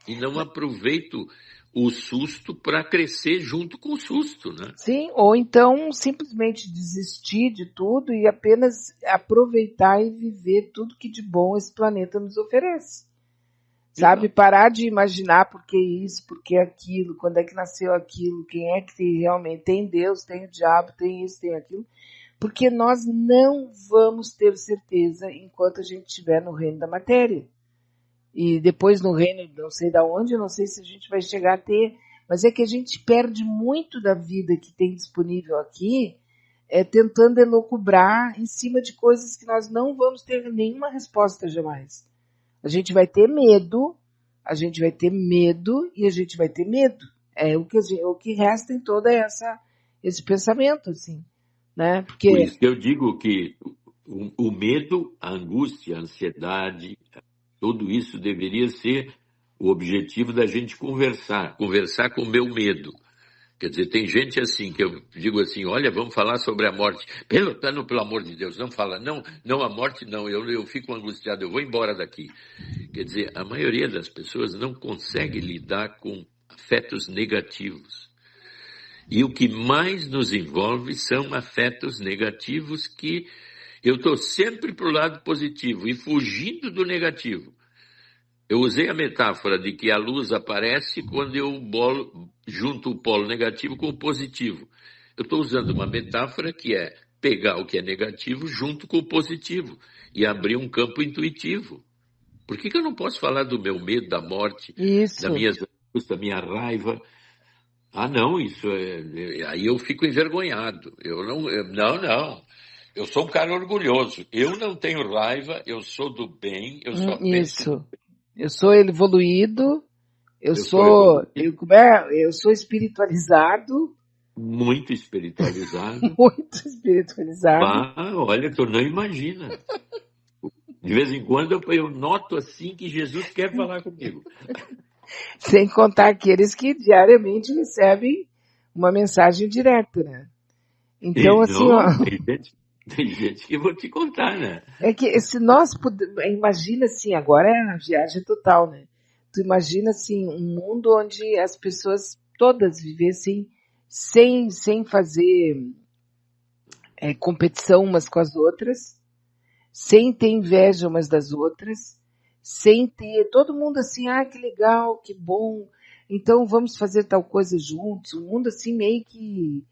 E não aproveito o susto para crescer junto com o susto, né? Sim, ou então simplesmente desistir de tudo e apenas aproveitar e viver tudo que de bom esse planeta nos oferece. Sabe, parar de imaginar por que isso, por que aquilo, quando é que nasceu aquilo, quem é que realmente tem Deus, tem o diabo, tem isso, tem aquilo, porque nós não vamos ter certeza enquanto a gente estiver no reino da matéria. E depois no reino, não sei de onde, não sei se a gente vai chegar a ter, mas é que a gente perde muito da vida que tem disponível aqui, tentando elocubrar em cima de coisas que nós não vamos ter nenhuma resposta jamais. A gente vai ter medo e a gente vai ter medo. É o que resta em toda esse pensamento, assim, né? Porque... Por isso que eu digo que o medo, a angústia, a ansiedade, tudo isso deveria ser o objetivo da gente conversar com o meu medo. Quer dizer, tem gente assim, que eu digo assim, olha, vamos falar sobre a morte. Pelo amor de Deus, não fala, não a morte não, eu fico angustiado, eu vou embora daqui. Quer dizer, a maioria das pessoas não consegue lidar com afetos negativos. E o que mais nos envolve são afetos negativos que eu estou sempre para o lado positivo e fugindo do negativo. Eu usei a metáfora de que a luz aparece quando eu junto o polo negativo com o positivo. Eu estou usando uma metáfora que é pegar o que é negativo junto com o positivo e abrir um campo intuitivo. Por que eu não posso falar do meu medo, da morte, da minha angústia, da minha raiva? Não, aí eu fico envergonhado. Não. Eu sou um cara orgulhoso. Eu não tenho raiva, eu sou do bem, eu só penso. Isso. Eu sou evoluído, eu sou sou, evoluído, eu sou espiritualizado, muito espiritualizado. muito espiritualizado. Olha, tu não imagina. De vez em quando eu noto assim que Jesus quer falar comigo. Sem contar aqueles que diariamente recebem uma mensagem direta, né? Então, assim, ó, tem gente que eu vou te contar, né? é que se nós imagina assim, agora é a viagem total, né? Tu imagina assim, um mundo onde as pessoas todas vivessem sem fazer competição umas com as outras, sem ter inveja umas das outras, sem ter todo mundo assim, que legal, que bom, então vamos fazer tal coisa juntos, um mundo assim meio que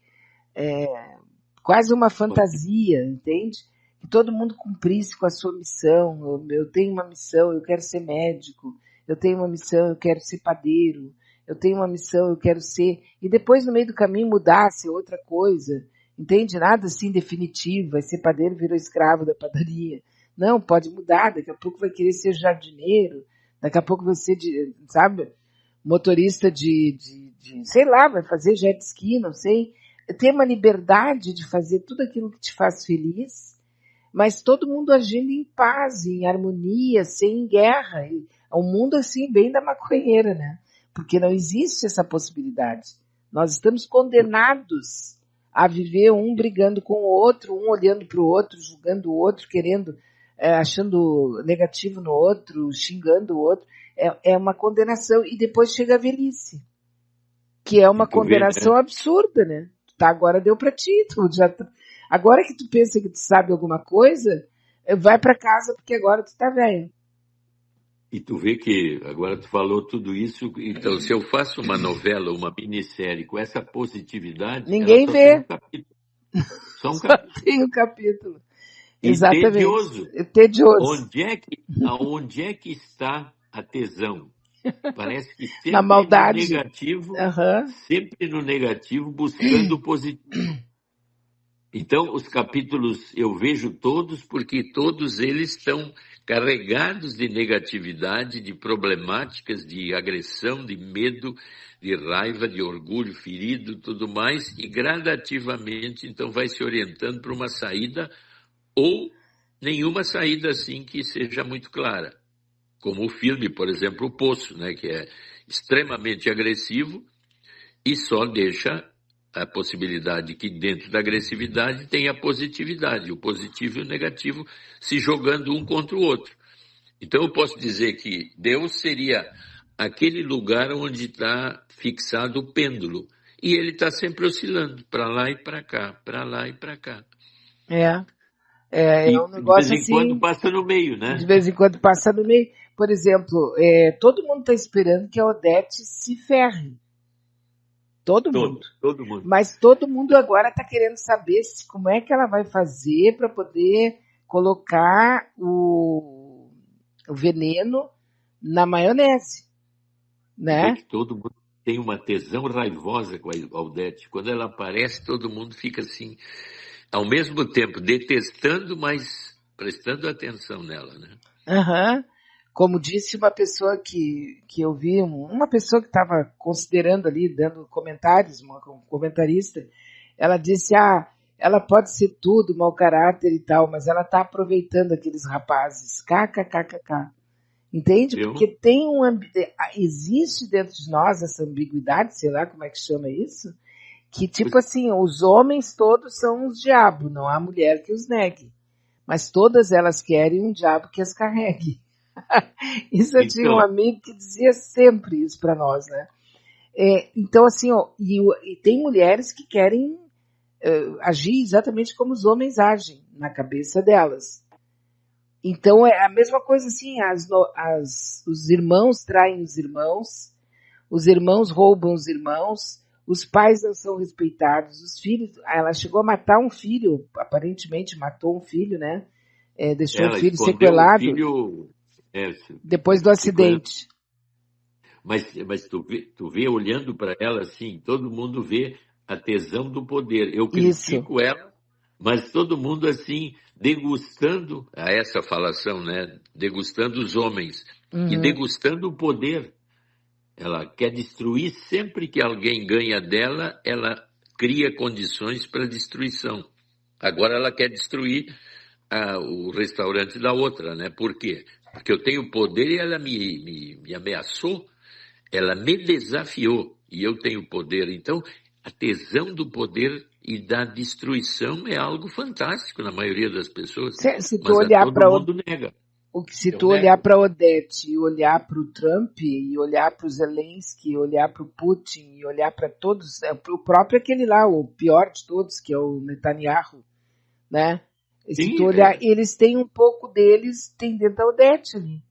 quase uma fantasia, entende? Que todo mundo cumprisse com a sua missão. Eu tenho uma missão, eu quero ser médico. Eu tenho uma missão, eu quero ser padeiro. Eu tenho uma missão, eu quero ser... E depois, no meio do caminho, mudar, ser outra coisa. Entende? Nada assim definitivo. Vai ser padeiro, virou escravo da padaria. Não, pode mudar. Daqui a pouco vai querer ser jardineiro. Daqui a pouco vai ser, sabe, motorista sei lá, vai fazer jet ski, não sei. Ter uma liberdade de fazer tudo aquilo que te faz feliz, mas todo mundo agindo em paz, em harmonia, sem guerra. É um mundo assim bem da maconheira, né? Porque não existe essa possibilidade. Nós estamos condenados a viver um brigando com o outro, um olhando para o outro, julgando o outro, querendo, achando negativo no outro, xingando o outro. É uma condenação. E depois chega a velhice, que é uma condenação absurda, né? Agora deu pra ti, agora que tu pensa que tu sabe alguma coisa, vai pra casa porque agora tu tá velho. E tu vê que agora tu falou tudo isso, então se eu faço uma novela, uma minissérie com essa positividade, ninguém vê. Só um capítulo. Só tem um capítulo. E exatamente. Tedioso. Onde é que está a tesão? Parece que sempre na maldade. No negativo, sempre no negativo, buscando o positivo. Então, os capítulos eu vejo todos, porque todos eles estão carregados de negatividade, de problemáticas, de agressão, de medo, de raiva, de orgulho ferido, tudo mais, e gradativamente, então, vai se orientando para uma saída ou nenhuma saída assim que seja muito clara. Como o filme, por exemplo, O Poço, né, que é extremamente agressivo e só deixa a possibilidade que dentro da agressividade tem a positividade, o positivo e o negativo se jogando um contra o outro. Então eu posso dizer que Deus seria aquele lugar onde está fixado o pêndulo e ele está sempre oscilando para lá e para cá, para lá e para cá. É um negócio assim... De vez em quando passa no meio, né? De vez em quando passa no meio. Por exemplo, todo mundo está esperando que a Odete se ferre. Todo mundo. Mas todo mundo agora está querendo saber como é que ela vai fazer para poder colocar o veneno na maionese. Né? É que todo mundo tem uma tesão raivosa com a Odete. Quando ela aparece, todo mundo fica assim, ao mesmo tempo detestando, mas prestando atenção nela, né? Como disse uma pessoa que eu vi, uma pessoa que estava considerando ali, dando comentários, uma comentarista, ela disse, ela pode ser tudo, mau caráter e tal, mas ela está aproveitando aqueles rapazes, kkkk. Entende? Porque existe dentro de nós essa ambiguidade, sei lá como é que chama isso, que tipo assim, os homens todos são os diabos, não há mulher que os negue. Mas todas elas querem um diabo que as carregue. Isso eu tinha um amigo que dizia sempre isso para nós, né? Então, assim, e tem mulheres que querem agir exatamente como os homens agem na cabeça delas. Então, é a mesma coisa assim, os irmãos traem os irmãos roubam os irmãos, os pais não são respeitados, os filhos... Ela chegou a matar um filho, aparentemente matou um filho, né? Deixou o filho sequelado. Depois do acidente. Mas tu vê olhando para ela assim, todo mundo vê a tesão do poder. Eu Isso. critico ela, mas todo mundo assim, degustando, a essa falação, né? Degustando os homens e degustando o poder. Ela quer destruir, sempre que alguém ganha dela, ela cria condições para destruição. Agora ela quer destruir o restaurante da outra, né? Por quê? Porque eu tenho poder e ela me ameaçou, ela me desafiou e eu tenho poder. Então, a tesão do poder e da destruição é algo fantástico na maioria das pessoas, Se tu mas olhar todo para mundo nega. se Eu tu olhar nego. para Odete e olhar para o Trump e olhar para o Zelensky, e olhar para o Putin e olhar para todos, o próprio aquele lá, o pior de todos, que é o Netanyahu, né? E se tu Sim, olhar, eles têm um pouco deles, tem dentro da Odete ali,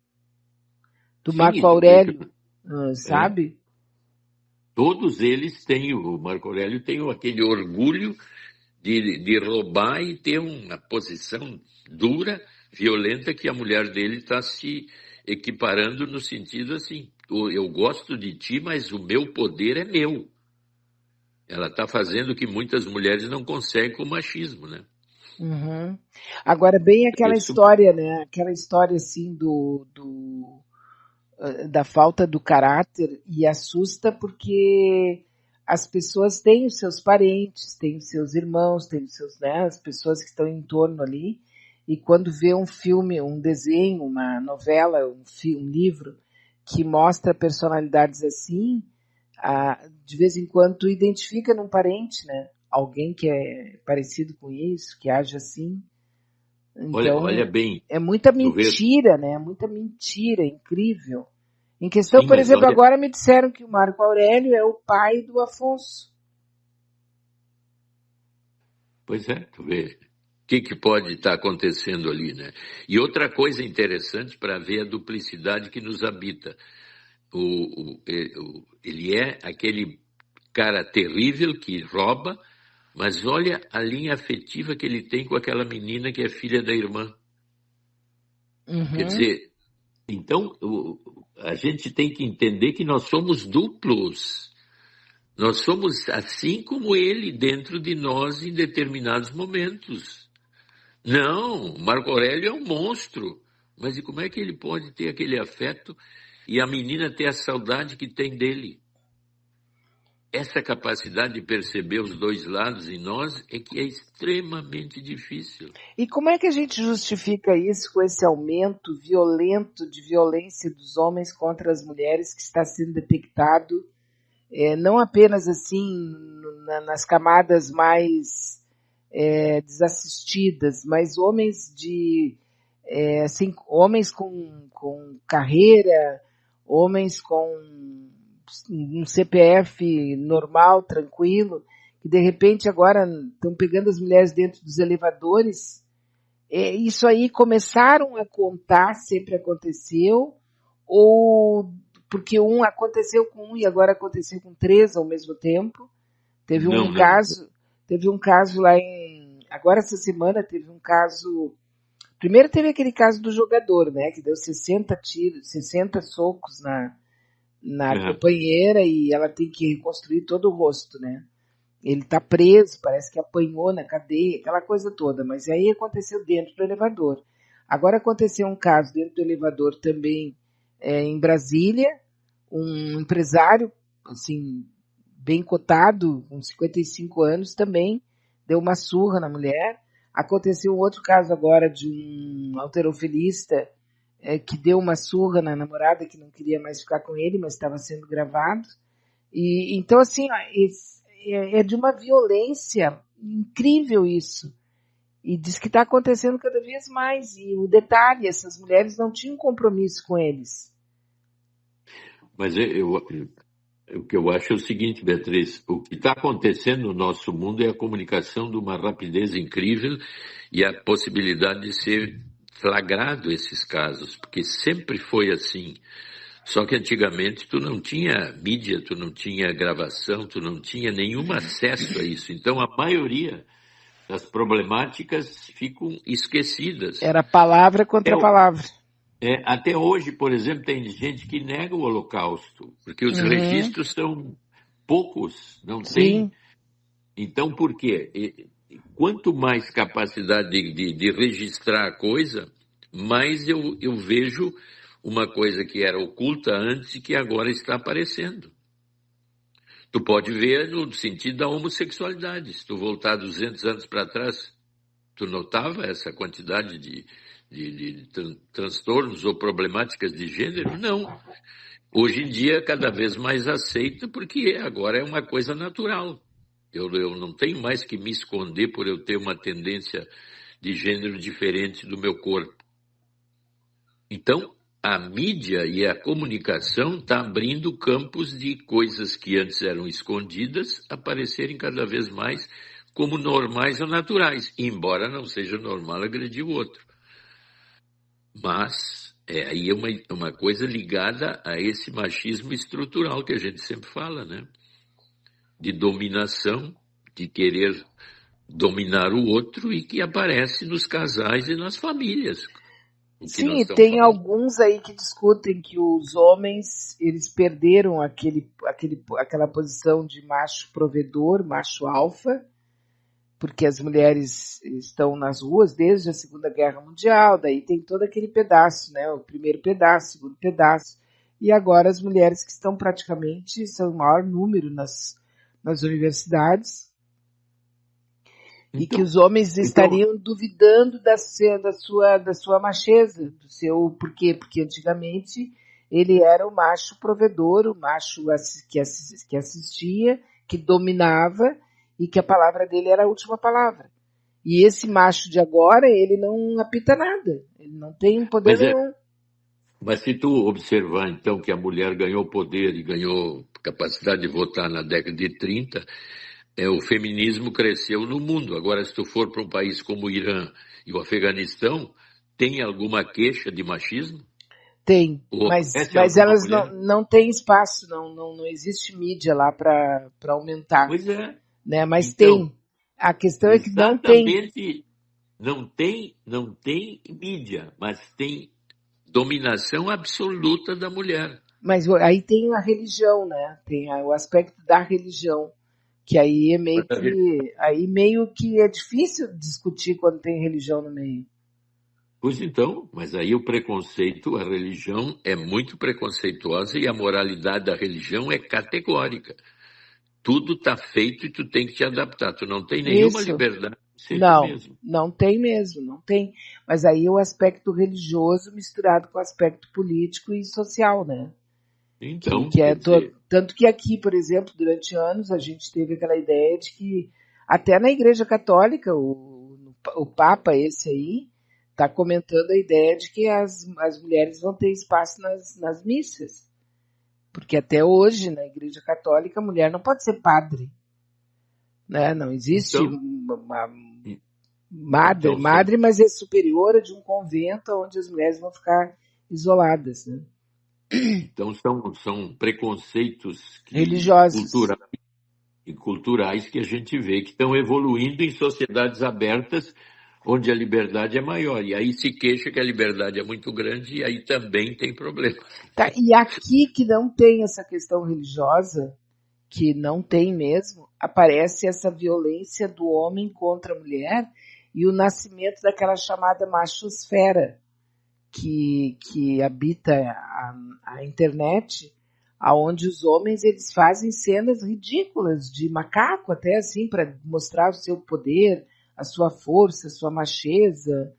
do sim, Marco e tu vê que Aurélio, sabe? todos eles têm, o Marco Aurélio tem aquele orgulho de roubar e ter uma posição dura, violenta, que a mulher dele está se equiparando no sentido assim, eu gosto de ti, mas o meu poder é meu. Ela está fazendo o que muitas mulheres não conseguem com o machismo, né? Uhum. Agora, bem aquela Isso, história, né? Aquela história assim da falta do caráter, e assusta porque as pessoas têm os seus parentes, têm os seus irmãos, têm os seus, né, as pessoas que estão em torno ali, e quando vê um filme, um desenho, uma novela, um livro que mostra personalidades assim, de vez em quando tu identifica num parente, né? Alguém que é parecido com isso, que age assim. olha Então, bem, é muita tu vê, mentira, né? Muita mentira, incrível. Em questão, sim, por mas exemplo, olha, agora me disseram que o Marco Aurélio é o pai do Afonso. pois é, tu vê o que pode estar acontecendo ali, né? E outra coisa interessante para ver a duplicidade que nos habita. Ele é aquele cara terrível que rouba, mas olha a linha afetiva que ele tem com aquela menina que é filha da irmã. Quer Uhum. dizer, então a gente tem que entender que nós somos duplos. Nós somos assim como ele dentro de nós em determinados momentos. Não, Marco Aurélio é um monstro. Mas e como é que ele pode ter aquele afeto e a menina ter a saudade que tem dele? Essa capacidade de perceber os dois lados em nós é que é extremamente difícil. E como é que a gente justifica isso com esse aumento violento de violência dos homens contra as mulheres que está sendo detectado, não apenas assim nas camadas mais desassistidas, mas homens assim, homens com carreira, homens com um CPF normal, tranquilo, que de repente agora estão pegando as mulheres dentro dos elevadores. Isso aí começaram a contar, sempre aconteceu, ou porque aconteceu com um e agora aconteceu com 3 ao mesmo tempo. Teve um Não. caso lá agora essa semana teve um caso. Primeiro teve aquele caso do jogador, né, que deu 60 tiros, 60 socos na companheira e ela tem que reconstruir todo o rosto, né? Ele tá preso, parece que apanhou na cadeia, aquela coisa toda, mas aí aconteceu dentro do elevador. Agora aconteceu um caso dentro do elevador também em Brasília, um empresário, assim, bem cotado, com 55 anos, também deu uma surra na mulher. Aconteceu um outro caso agora de um halterofilista que deu uma surra na namorada que não queria mais ficar com ele, mas estava sendo gravado. E então, assim, é de uma violência incrível isso. E diz que está acontecendo cada vez mais. E o detalhe, essas mulheres não tinham compromisso com eles. Mas o que eu acho é o seguinte, Beatriz, o que está acontecendo no nosso mundo é a comunicação de uma rapidez incrível e a possibilidade de ser flagrado esses casos, porque sempre foi assim. Só que antigamente tu não tinha mídia, tu não tinha gravação, tu não tinha nenhum acesso a isso. Então a maioria das problemáticas ficam esquecidas. Era palavra contra palavra. Até hoje, por exemplo, tem gente que nega o Holocausto, porque os registros são poucos, não tem. Sim, Então, por quê? Quanto mais capacidade de registrar a coisa, mais eu vejo uma coisa que era oculta antes e que agora está aparecendo. Tu pode ver no sentido da homossexualidade. Se tu voltar 200 anos para trás, tu notava essa quantidade de transtornos ou problemáticas de gênero? Não. Hoje em dia é cada vez mais aceita porque agora é uma coisa natural. Eu não tenho mais que me esconder por eu ter uma tendência de gênero diferente do meu corpo. Então, a mídia e a comunicação está abrindo campos de coisas que antes eram escondidas aparecerem cada vez mais como normais ou naturais, embora não seja normal agredir o outro. Mas aí é uma coisa ligada a esse machismo estrutural que a gente sempre fala, né? De dominação, de querer dominar o outro e que aparece nos casais e nas famílias. sim, e tem alguns aí que discutem que os homens, eles perderam aquela posição de macho provedor, macho alfa, porque as mulheres estão nas ruas desde a Segunda Guerra Mundial, daí tem todo aquele pedaço, né? O primeiro pedaço, o segundo pedaço, e agora as mulheres que estão praticamente, são o maior número nas universidades, e que os homens estariam duvidando da sua macheza, do seu porquê? Porque antigamente ele era o macho provedor, o macho que assistia, que dominava, e que a palavra dele era a última palavra. E esse macho de agora, ele não apita nada, ele não tem poder nenhum. Mas se tu observar, então, que a mulher ganhou poder e ganhou capacidade de votar na década de 30, o feminismo cresceu no mundo. Agora, se tu for para um país como o Irã e o Afeganistão, tem alguma queixa de machismo? Tem, mas elas não têm espaço, não existe mídia lá para aumentar. Pois é. Né? Mas então, tem. A questão é que não tem. Não tem mídia, mas tem dominação absoluta da mulher. Mas aí tem a religião, né? Tem o aspecto da religião, que aí é meio que é difícil discutir quando tem religião no meio. Pois então, mas aí o preconceito, a religião é muito preconceituosa e a moralidade da religião é categórica. Tudo está feito e tu tem que te adaptar. Tu não tem nenhuma liberdade de ser tu mesmo. Não tem mesmo, não tem. Mas aí é o aspecto religioso misturado com o aspecto político e social, né? Então, tanto que aqui, por exemplo, durante anos a gente teve aquela ideia de que até na Igreja Católica, o Papa esse aí está comentando a ideia de que as mulheres vão ter espaço nas missas. Porque até hoje, na Igreja Católica, a mulher não pode ser padre. Né? Não existe uma madre, mas é superiora de um convento onde as mulheres vão ficar isoladas. Né? Então são preconceitos religiosos e culturais que a gente vê que estão evoluindo em sociedades abertas onde a liberdade é maior. E aí se queixa que a liberdade é muito grande e aí também tem problema. Tá, e aqui que não tem essa questão religiosa, que não tem mesmo, aparece essa violência do homem contra a mulher e o nascimento daquela chamada machosfera que habita a internet, aonde os homens eles fazem cenas ridículas de macaco até assim para mostrar o seu poder, a sua força, a sua macheza.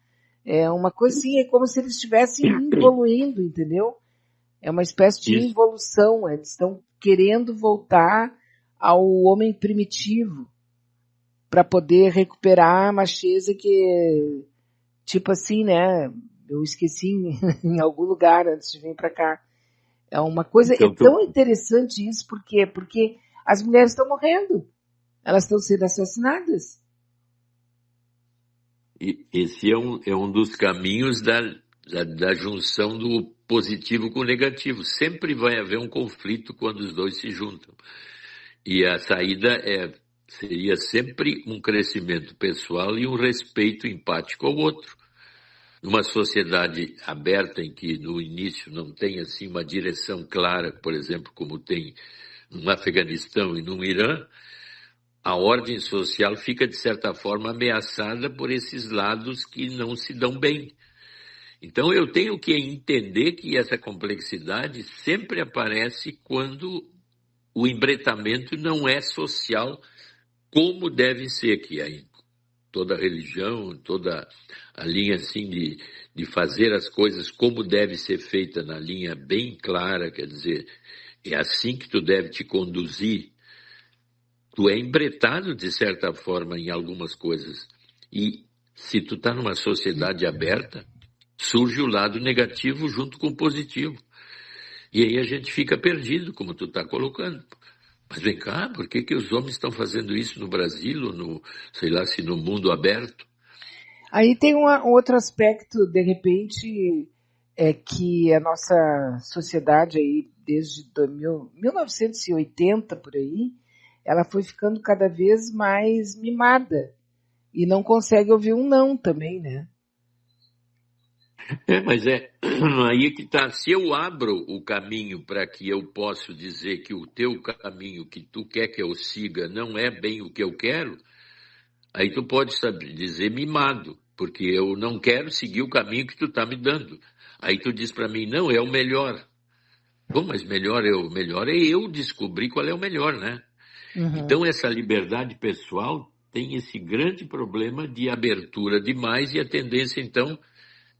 É uma coisa assim, é como se eles estivessem evoluindo, entendeu? É uma espécie de involução, eles estão querendo voltar ao homem primitivo para poder recuperar a macheza que, tipo assim, né? Eu esqueci em algum lugar antes de vir para cá. É uma coisa, é tão interessante isso, por quê? Porque as mulheres estão morrendo, elas estão sendo assassinadas. E esse é um dos caminhos da junção do positivo com o negativo. Sempre vai haver um conflito quando os dois se juntam. E a saída seria sempre um crescimento pessoal e um respeito empático ao outro. numa sociedade aberta em que no início não tem assim uma direção clara, por exemplo, como tem no Afeganistão e no Irã, a ordem social fica, de certa forma, ameaçada por esses lados que não se dão bem. Então, eu tenho que entender que essa complexidade sempre aparece quando o embretamento não é social como deve ser, que aí toda religião, toda a linha assim de fazer as coisas como deve ser feita na linha bem clara, quer dizer, é assim que tu deve te conduzir. Tu é embretado, de certa forma, em algumas coisas. E se tu está numa sociedade aberta, surge o lado negativo junto com o positivo. E aí a gente fica perdido, como tu está colocando. Mas vem cá, por que os homens estão fazendo isso no Brasil, ou no, sei lá, se no mundo aberto? Aí tem outro aspecto, de repente, é que a nossa sociedade aí, desde 1980 por aí, ela foi ficando cada vez mais mimada e não consegue ouvir um não também, né? Mas aí é que está. Se eu abro o caminho para que eu possa dizer que o teu caminho que tu quer que eu siga não é bem o que eu quero, aí tu pode dizer mimado, porque eu não quero seguir o caminho que tu está me dando. Aí tu diz para mim, não, é o melhor. Bom, mas melhor é eu descobrir qual é o melhor, né? Uhum. Então essa liberdade pessoal tem esse grande problema de abertura demais e a tendência então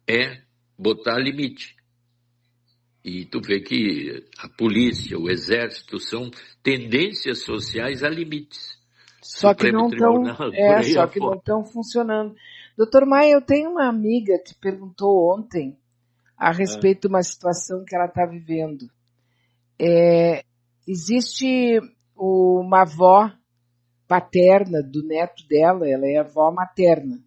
é botar limite. E tu vê que a polícia, o exército são tendências sociais a limites. Só que Supremo não estão, Tribunal, por aí só que não afora. estão funcionando. Doutor Maia, eu tenho uma amiga que perguntou ontem a respeito de uma situação que ela está vivendo. Existe uma avó paterna do neto dela, ela é avó materna.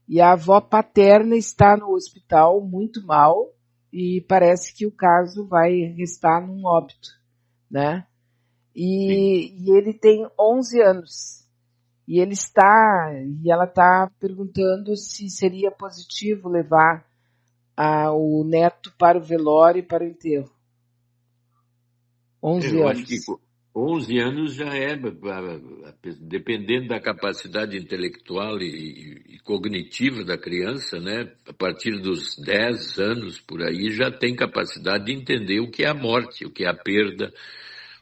E a avó paterna está no hospital muito mal e parece que o caso vai restar num óbito, né? E ele tem 11 anos. E ela está perguntando se seria positivo levar o neto para o velório e para o enterro. 11 Eu anos. acho que 11 anos já é, dependendo da capacidade intelectual e cognitiva da criança, né? A partir dos 10 anos por aí já tem capacidade de entender o que é a morte, o que é a perda,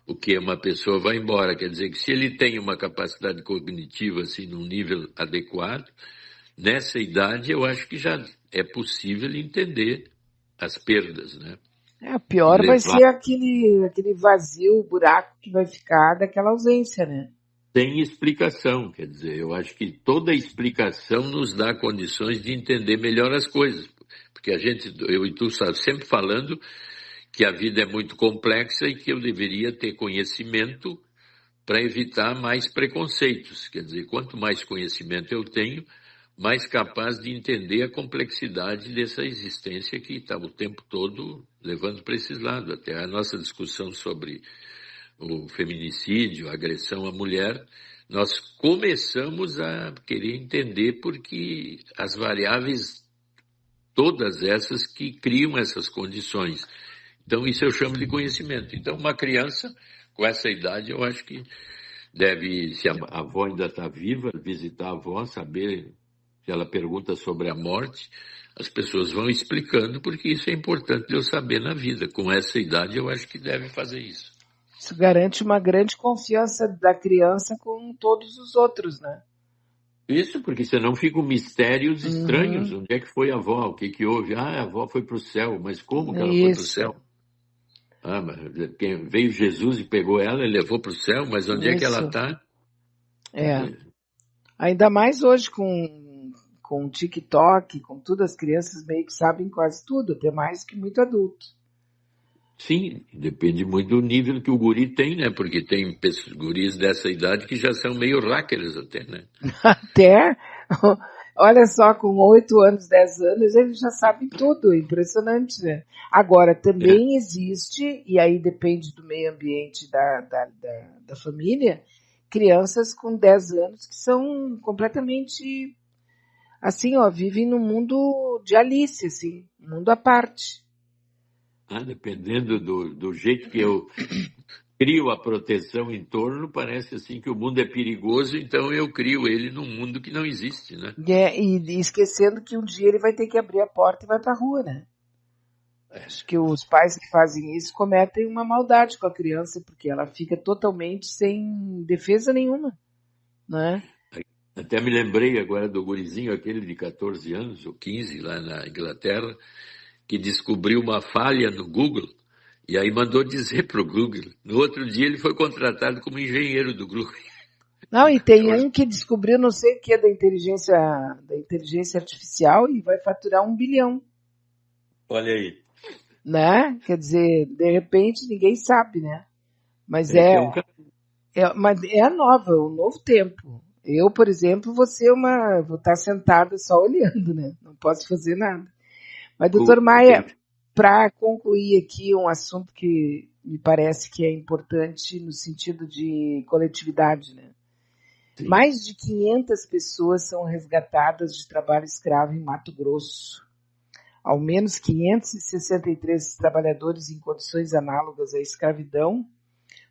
o que uma pessoa vai embora. Quer dizer que se ele tem uma capacidade cognitiva assim num nível adequado, nessa idade eu acho que já é possível entender as perdas, né? O pior vai Levar ser aquele vazio, buraco que vai ficar daquela ausência, né? sem explicação, quer dizer, eu acho que toda explicação nos dá condições de entender melhor as coisas, porque eu e tu sabe, sempre falando que a vida é muito complexa e que eu deveria ter conhecimento para evitar mais preconceitos, quer dizer, quanto mais conhecimento eu tenho, mais capaz de entender a complexidade dessa existência que está o tempo todo levando para esses lados. Até a nossa discussão sobre o feminicídio, a agressão à mulher, nós começamos a querer entender porque as variáveis, todas essas que criam essas condições. Então isso eu chamo de conhecimento. Então uma criança com essa idade eu acho que deve, se a avó ainda está viva, visitar a avó, saber. Se ela pergunta sobre a morte, as pessoas vão explicando, porque isso é importante de eu saber na vida. Com essa idade, eu acho que deve fazer isso. Isso garante uma grande confiança da criança com todos os outros, né? Isso, porque senão ficam mistérios estranhos. Onde é que foi a avó? O que que houve? A avó foi para o céu. Mas como que ela foi para o céu? Mas veio Jesus e pegou ela e levou para o céu, mas onde é que ela está? Ainda mais hoje com o TikTok, com tudo, as crianças meio que sabem quase tudo, até mais que muito adulto. Sim, depende muito do nível que o guri tem, né? Porque tem guris dessa idade que já são meio hackers até, né? Até, olha só, com 8 anos, 10 anos, eles já sabem tudo, impressionante, né? Agora, também existe, e aí depende do meio ambiente da família, crianças com 10 anos que são completamente, assim, vivem no mundo de Alice, assim, um mundo à parte. Dependendo do jeito que eu crio a proteção em torno, parece assim que o mundo é perigoso, então eu crio ele num mundo que não existe, né? E esquecendo que um dia ele vai ter que abrir a porta e vai pra rua, né? Acho que os pais que fazem isso cometem uma maldade com a criança, porque ela fica totalmente sem defesa nenhuma, né? Até me lembrei agora do gurizinho, aquele de 14 anos, ou 15, lá na Inglaterra, que descobriu uma falha no Google, e aí mandou dizer para o Google. No outro dia ele foi contratado como engenheiro do Google. Não, e tem um que descobriu não sei o que da inteligência artificial e vai faturar 1 bilhão. Olha aí. Né? Quer dizer, de repente ninguém sabe, né? Mas mas é a nova, o novo tempo. Eu, por exemplo, vou estar sentada só olhando, né? Não posso fazer nada. Mas, doutor Maia, para concluir aqui um assunto que me parece que é importante no sentido de coletividade, né? Sim. Mais de 500 pessoas são resgatadas de trabalho escravo em Mato Grosso. Ao menos 563 trabalhadores em condições análogas à escravidão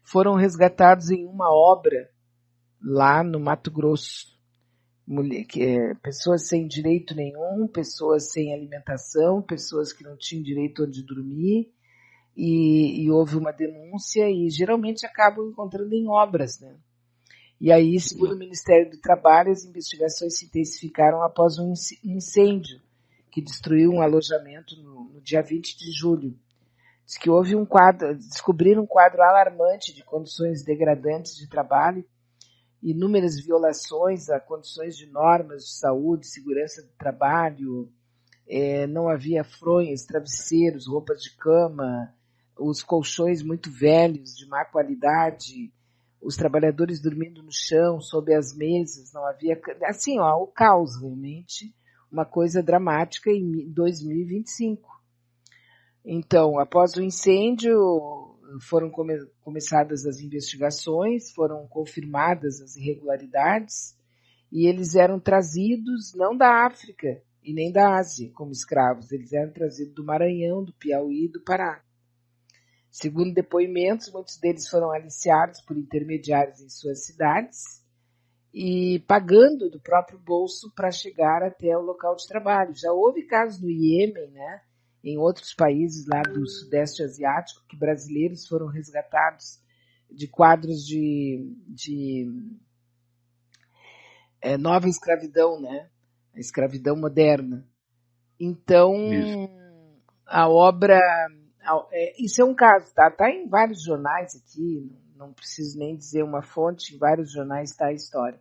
foram resgatados em uma obra lá no Mato Grosso. Pessoas sem direito nenhum, pessoas sem alimentação, pessoas que não tinham direito onde dormir, e houve uma denúncia e geralmente acabam encontrando em obras, né? E aí, segundo o Ministério do Trabalho, as investigações se intensificaram após um incêndio que destruiu um alojamento no dia 20 de julho. Diz que descobriram um quadro alarmante de condições degradantes de trabalho, inúmeras violações a condições de normas de saúde, segurança do trabalho, não havia fronhas, travesseiros, roupas de cama, os colchões muito velhos, de má qualidade, os trabalhadores dormindo no chão, sob as mesas, não havia... Assim, o caos realmente, uma coisa dramática em 2025. Então, após o incêndio, foram começadas as investigações, foram confirmadas as irregularidades, e eles eram trazidos não da África e nem da Ásia como escravos, eles eram trazidos do Maranhão, do Piauí e do Pará. Segundo depoimentos, muitos deles foram aliciados por intermediários em suas cidades e pagando do próprio bolso para chegar até o local de trabalho. Já houve casos no Iêmen, né? Em outros países lá do Sudeste Asiático, que brasileiros foram resgatados de quadros de nova escravidão, né? A escravidão moderna. Então, a obra... Isso é um caso, tá? Está em vários jornais aqui, não preciso nem dizer uma fonte, em vários jornais está a história.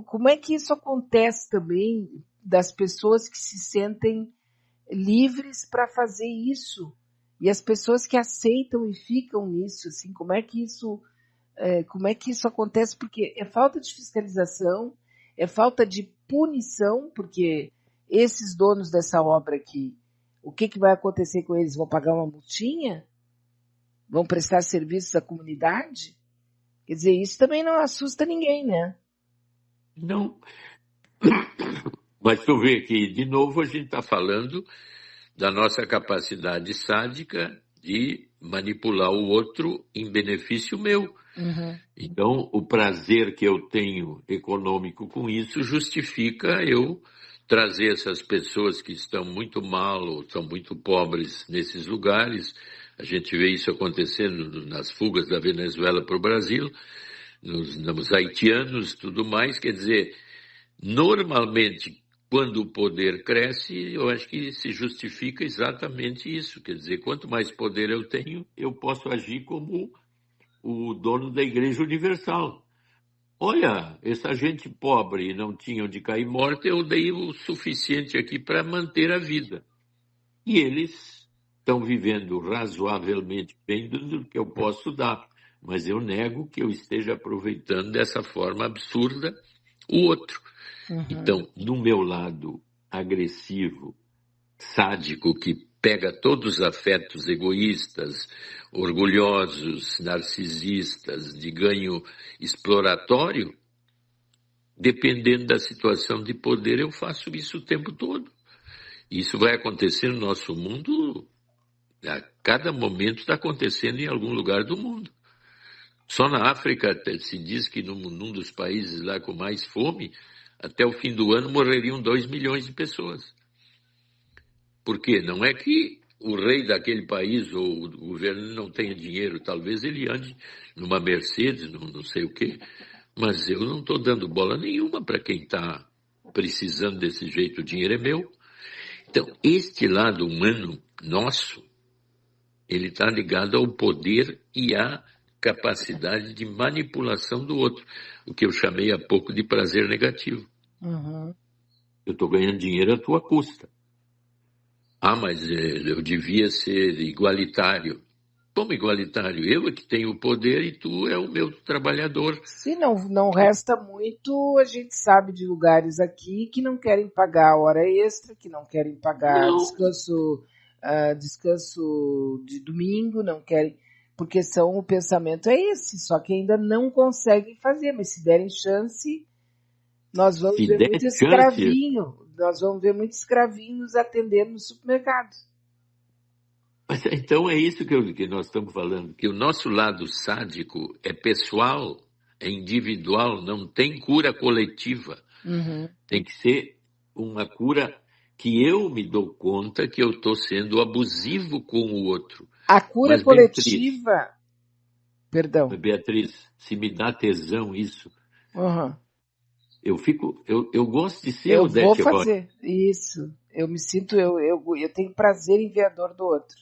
Como é que isso acontece também das pessoas que se sentem livres para fazer isso e as pessoas que aceitam e ficam nisso, assim, como é que isso acontece? Porque é falta de fiscalização, é falta de punição, porque esses donos dessa obra aqui, o que vai acontecer com eles? Vão pagar uma multinha? Vão prestar serviços à comunidade? Quer dizer, isso também não assusta ninguém, né? Não. Mas tu vê que, de novo, a gente está falando da nossa capacidade sádica de manipular o outro em benefício meu. Uhum. Então, o prazer que eu tenho econômico com isso justifica eu trazer essas pessoas que estão muito mal ou estão muito pobres nesses lugares. A gente vê isso acontecendo nas fugas da Venezuela para o Brasil, nos haitianos, tudo mais. Quer dizer, normalmente, quando o poder cresce, eu acho que se justifica exatamente isso. Quer dizer, quanto mais poder eu tenho, eu posso agir como o dono da Igreja Universal. Olha, essa gente pobre não tinha onde cair morta, eu dei o suficiente aqui para manter a vida. E eles estão vivendo razoavelmente bem do que eu posso dar, mas eu nego que eu esteja aproveitando dessa forma absurda o outro. Uhum. Então, no meu lado agressivo, sádico, que pega todos os afetos egoístas, orgulhosos, narcisistas, de ganho exploratório, dependendo da situação de poder, eu faço isso o tempo todo. Isso vai acontecer no nosso mundo, a cada momento está acontecendo em algum lugar do mundo. Só na África se diz que num dos países lá com mais fome, até o fim do ano morreriam 2 milhões de pessoas. Por quê? Não é que o rei daquele país ou o governo não tenha dinheiro, talvez ele ande numa Mercedes, não sei o quê, mas eu não estou dando bola nenhuma para quem está precisando desse jeito, o dinheiro é meu. Então, este lado humano nosso, ele está ligado ao poder e à capacidade de manipulação do outro, o que eu chamei há pouco de prazer negativo. Uhum. Eu estou ganhando dinheiro à tua custa. Ah, mas eu devia ser igualitário. Como igualitário? Eu é que tenho o poder e tu é o meu trabalhador. Se não resta muito, a gente sabe de lugares aqui que não querem pagar hora extra, que não querem pagar Não. descanso de domingo, não querem, porque o pensamento é esse, só que ainda não conseguem fazer, mas se derem chance, nós vamos Se ver der muito chance. escravinho, nós vamos ver muito escravinho nos atendendo no supermercado. Mas então é isso que nós estamos falando, que o nosso lado sádico é pessoal, é individual, não tem cura coletiva. Uhum. Tem que ser uma cura que eu me dou conta que eu estou sendo abusivo com o outro. A cura Mas, coletiva... Perdão. Beatriz, se me dá tesão isso, Uhum. eu gosto de ser Eu o vou Odete Roitman. fazer isso. Eu me sinto, eu tenho prazer em ver a dor do outro.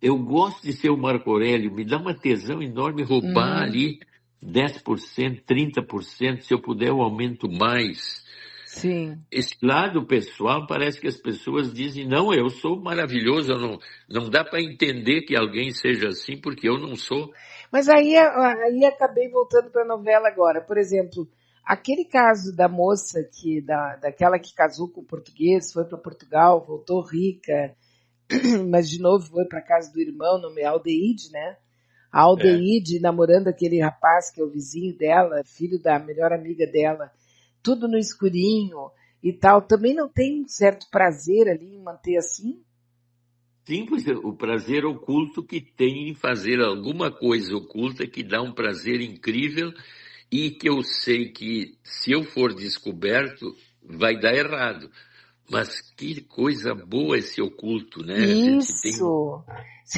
Eu gosto de ser o Marco Aurélio, me dá uma tesão enorme roubar ali 10%, 30%, se eu puder eu aumento mais. Sim. Esse lado pessoal parece que as pessoas dizem, não, eu sou maravilhoso, não dá para entender que alguém seja assim, porque eu não sou. Mas aí acabei voltando para a novela agora. Por exemplo, aquele caso da moça, daquela que casou com o português, foi para Portugal, voltou rica, mas de novo foi para casa do irmão, nome Aldeide, né? A Aldeide namorando aquele rapaz que é o vizinho dela, filho da melhor amiga dela, tudo no escurinho e tal. Também não tem um certo prazer ali em manter assim? Sim, pois o prazer oculto que tem em fazer alguma coisa oculta que dá um prazer incrível e que eu sei que se eu for descoberto vai dar errado. Mas que coisa boa esse oculto, né? Isso!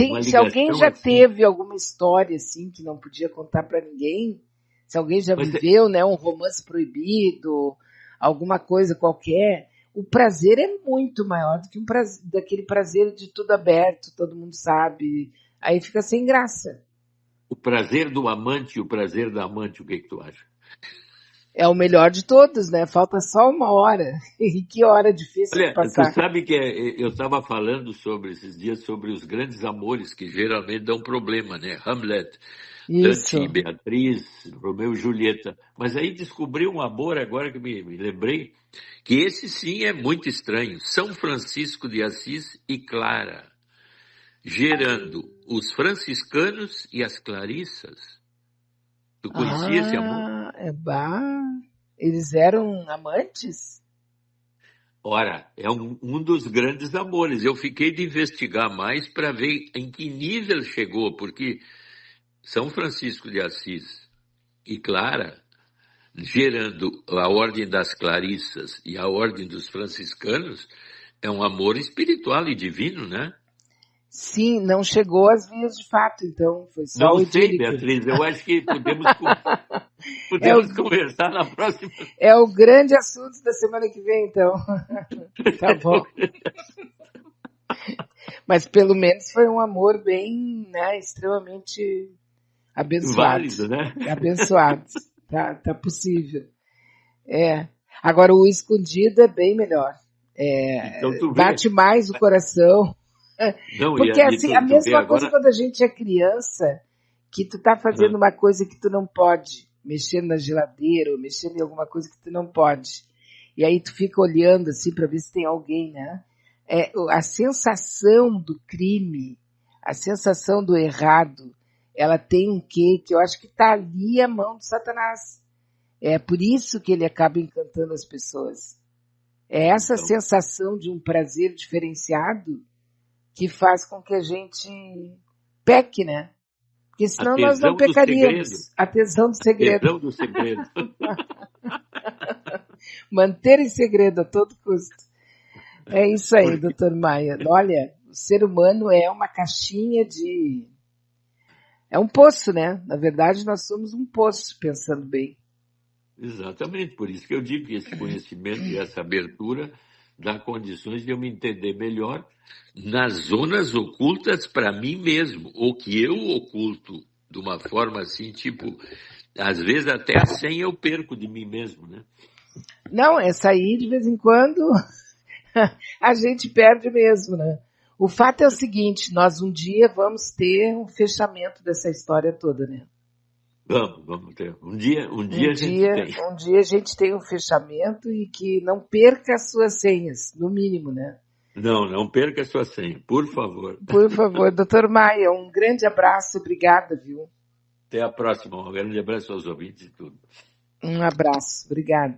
Uma Se alguém já ligação assim. teve alguma história assim que não podia contar para ninguém, se alguém já viveu, né, um romance proibido, alguma coisa qualquer, o prazer é muito maior do que daquele prazer de tudo aberto, todo mundo sabe. Aí fica sem graça. O prazer do amante e o prazer da amante, o que tu acha? É o melhor de todos, né? Falta só uma hora. E que hora difícil de passar. Tu sabe que eu estava falando esses dias sobre os grandes amores que geralmente dão problema, né? Hamlet, Isso. Dante e Beatriz, Romeu e Julieta. Mas aí descobri um amor, agora que me lembrei, que esse sim é muito estranho. São Francisco de Assis e Clara, gerando os franciscanos e as clarissas. Tu conhecia esse amor? Eles eram amantes? Ora, é um dos grandes amores. Eu fiquei de investigar mais para ver em que nível chegou, porque São Francisco de Assis e Clara, gerando a Ordem das Clarissas e a Ordem dos Franciscanos, é um amor espiritual e divino, né? Sim, não chegou às vias de fato, então foi só o idílico. Não sei, Beatriz, eu acho que podemos conversar na próxima. É o grande assunto da semana que vem, então. Tá bom. Mas pelo menos foi um amor bem, né, extremamente abençoado. Válido, né? Abençoado. Tá possível. Agora o escondido é bem melhor. Então, bate mais o coração. Não, porque assim, a mesma coisa quando a gente é criança, que tu tá fazendo uma coisa que tu não pode, mexendo na geladeira ou mexendo em alguma coisa que tu não pode. E aí tu fica olhando assim para ver se tem alguém, né? A sensação do crime, a sensação do errado, ela tem um quê que eu acho que tá ali a mão do Satanás. É por isso que ele acaba encantando as pessoas. É essa Então, sensação de um prazer diferenciado que faz com que a gente peque, né? Porque a senão nós não tesão do segredo. pecaríamos. A tesão do A segredo. tesão do segredo. Manter em segredo a todo custo. É isso aí, Porque, doutor Maia. Olha, o ser humano é uma caixinha de... É um poço, né? Na verdade, nós somos um poço, pensando bem. exatamente, por isso que eu digo que esse conhecimento e essa abertura dá condições de eu me entender melhor nas zonas ocultas para mim mesmo, ou que eu oculto de uma forma assim, tipo, às vezes até a senha eu perco de mim mesmo, né? Não, essa aí, de vez em quando, a gente perde mesmo, né? O fato é o seguinte, nós um dia vamos ter um fechamento dessa história toda, né? Vamos ter. Um dia a gente tem. Um dia a gente tem um fechamento e que não perca as suas senhas, no mínimo, né? Não perca a sua senha, por favor. Por favor, doutor Maia, um grande abraço, obrigada, viu? Até a próxima. Um grande abraço aos ouvintes e tudo. Um abraço, obrigada.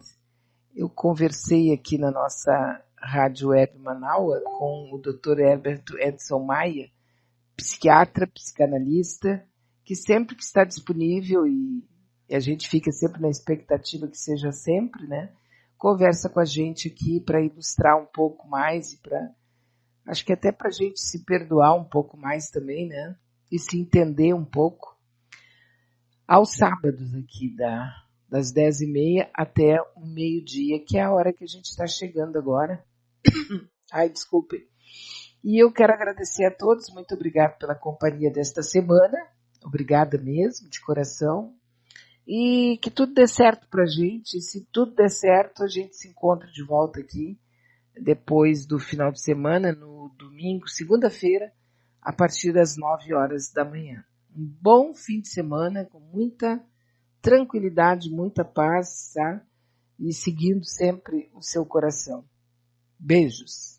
Eu conversei aqui na nossa Rádio Web Manaua com o Dr. Herberto Edson Maia, psiquiatra, psicanalista, que sempre que está disponível e a gente fica sempre na expectativa que seja sempre, né? Conversa com a gente aqui para ilustrar um pouco mais e para, acho que até para a gente se perdoar um pouco mais também, né? E se entender um pouco. Aos sábados aqui das 10h30 até o meio-dia, que é a hora que a gente está chegando agora. Ai, desculpe. E eu quero agradecer a todos, muito obrigado pela companhia desta semana, obrigada mesmo, de coração, e que tudo dê certo pra gente, e se tudo der certo, a gente se encontra de volta aqui, depois do final de semana, no domingo, segunda-feira, a partir das 9 horas da manhã. Um bom fim de semana, com muita tranquilidade, muita paz, tá? E seguindo sempre o seu coração. Beijos.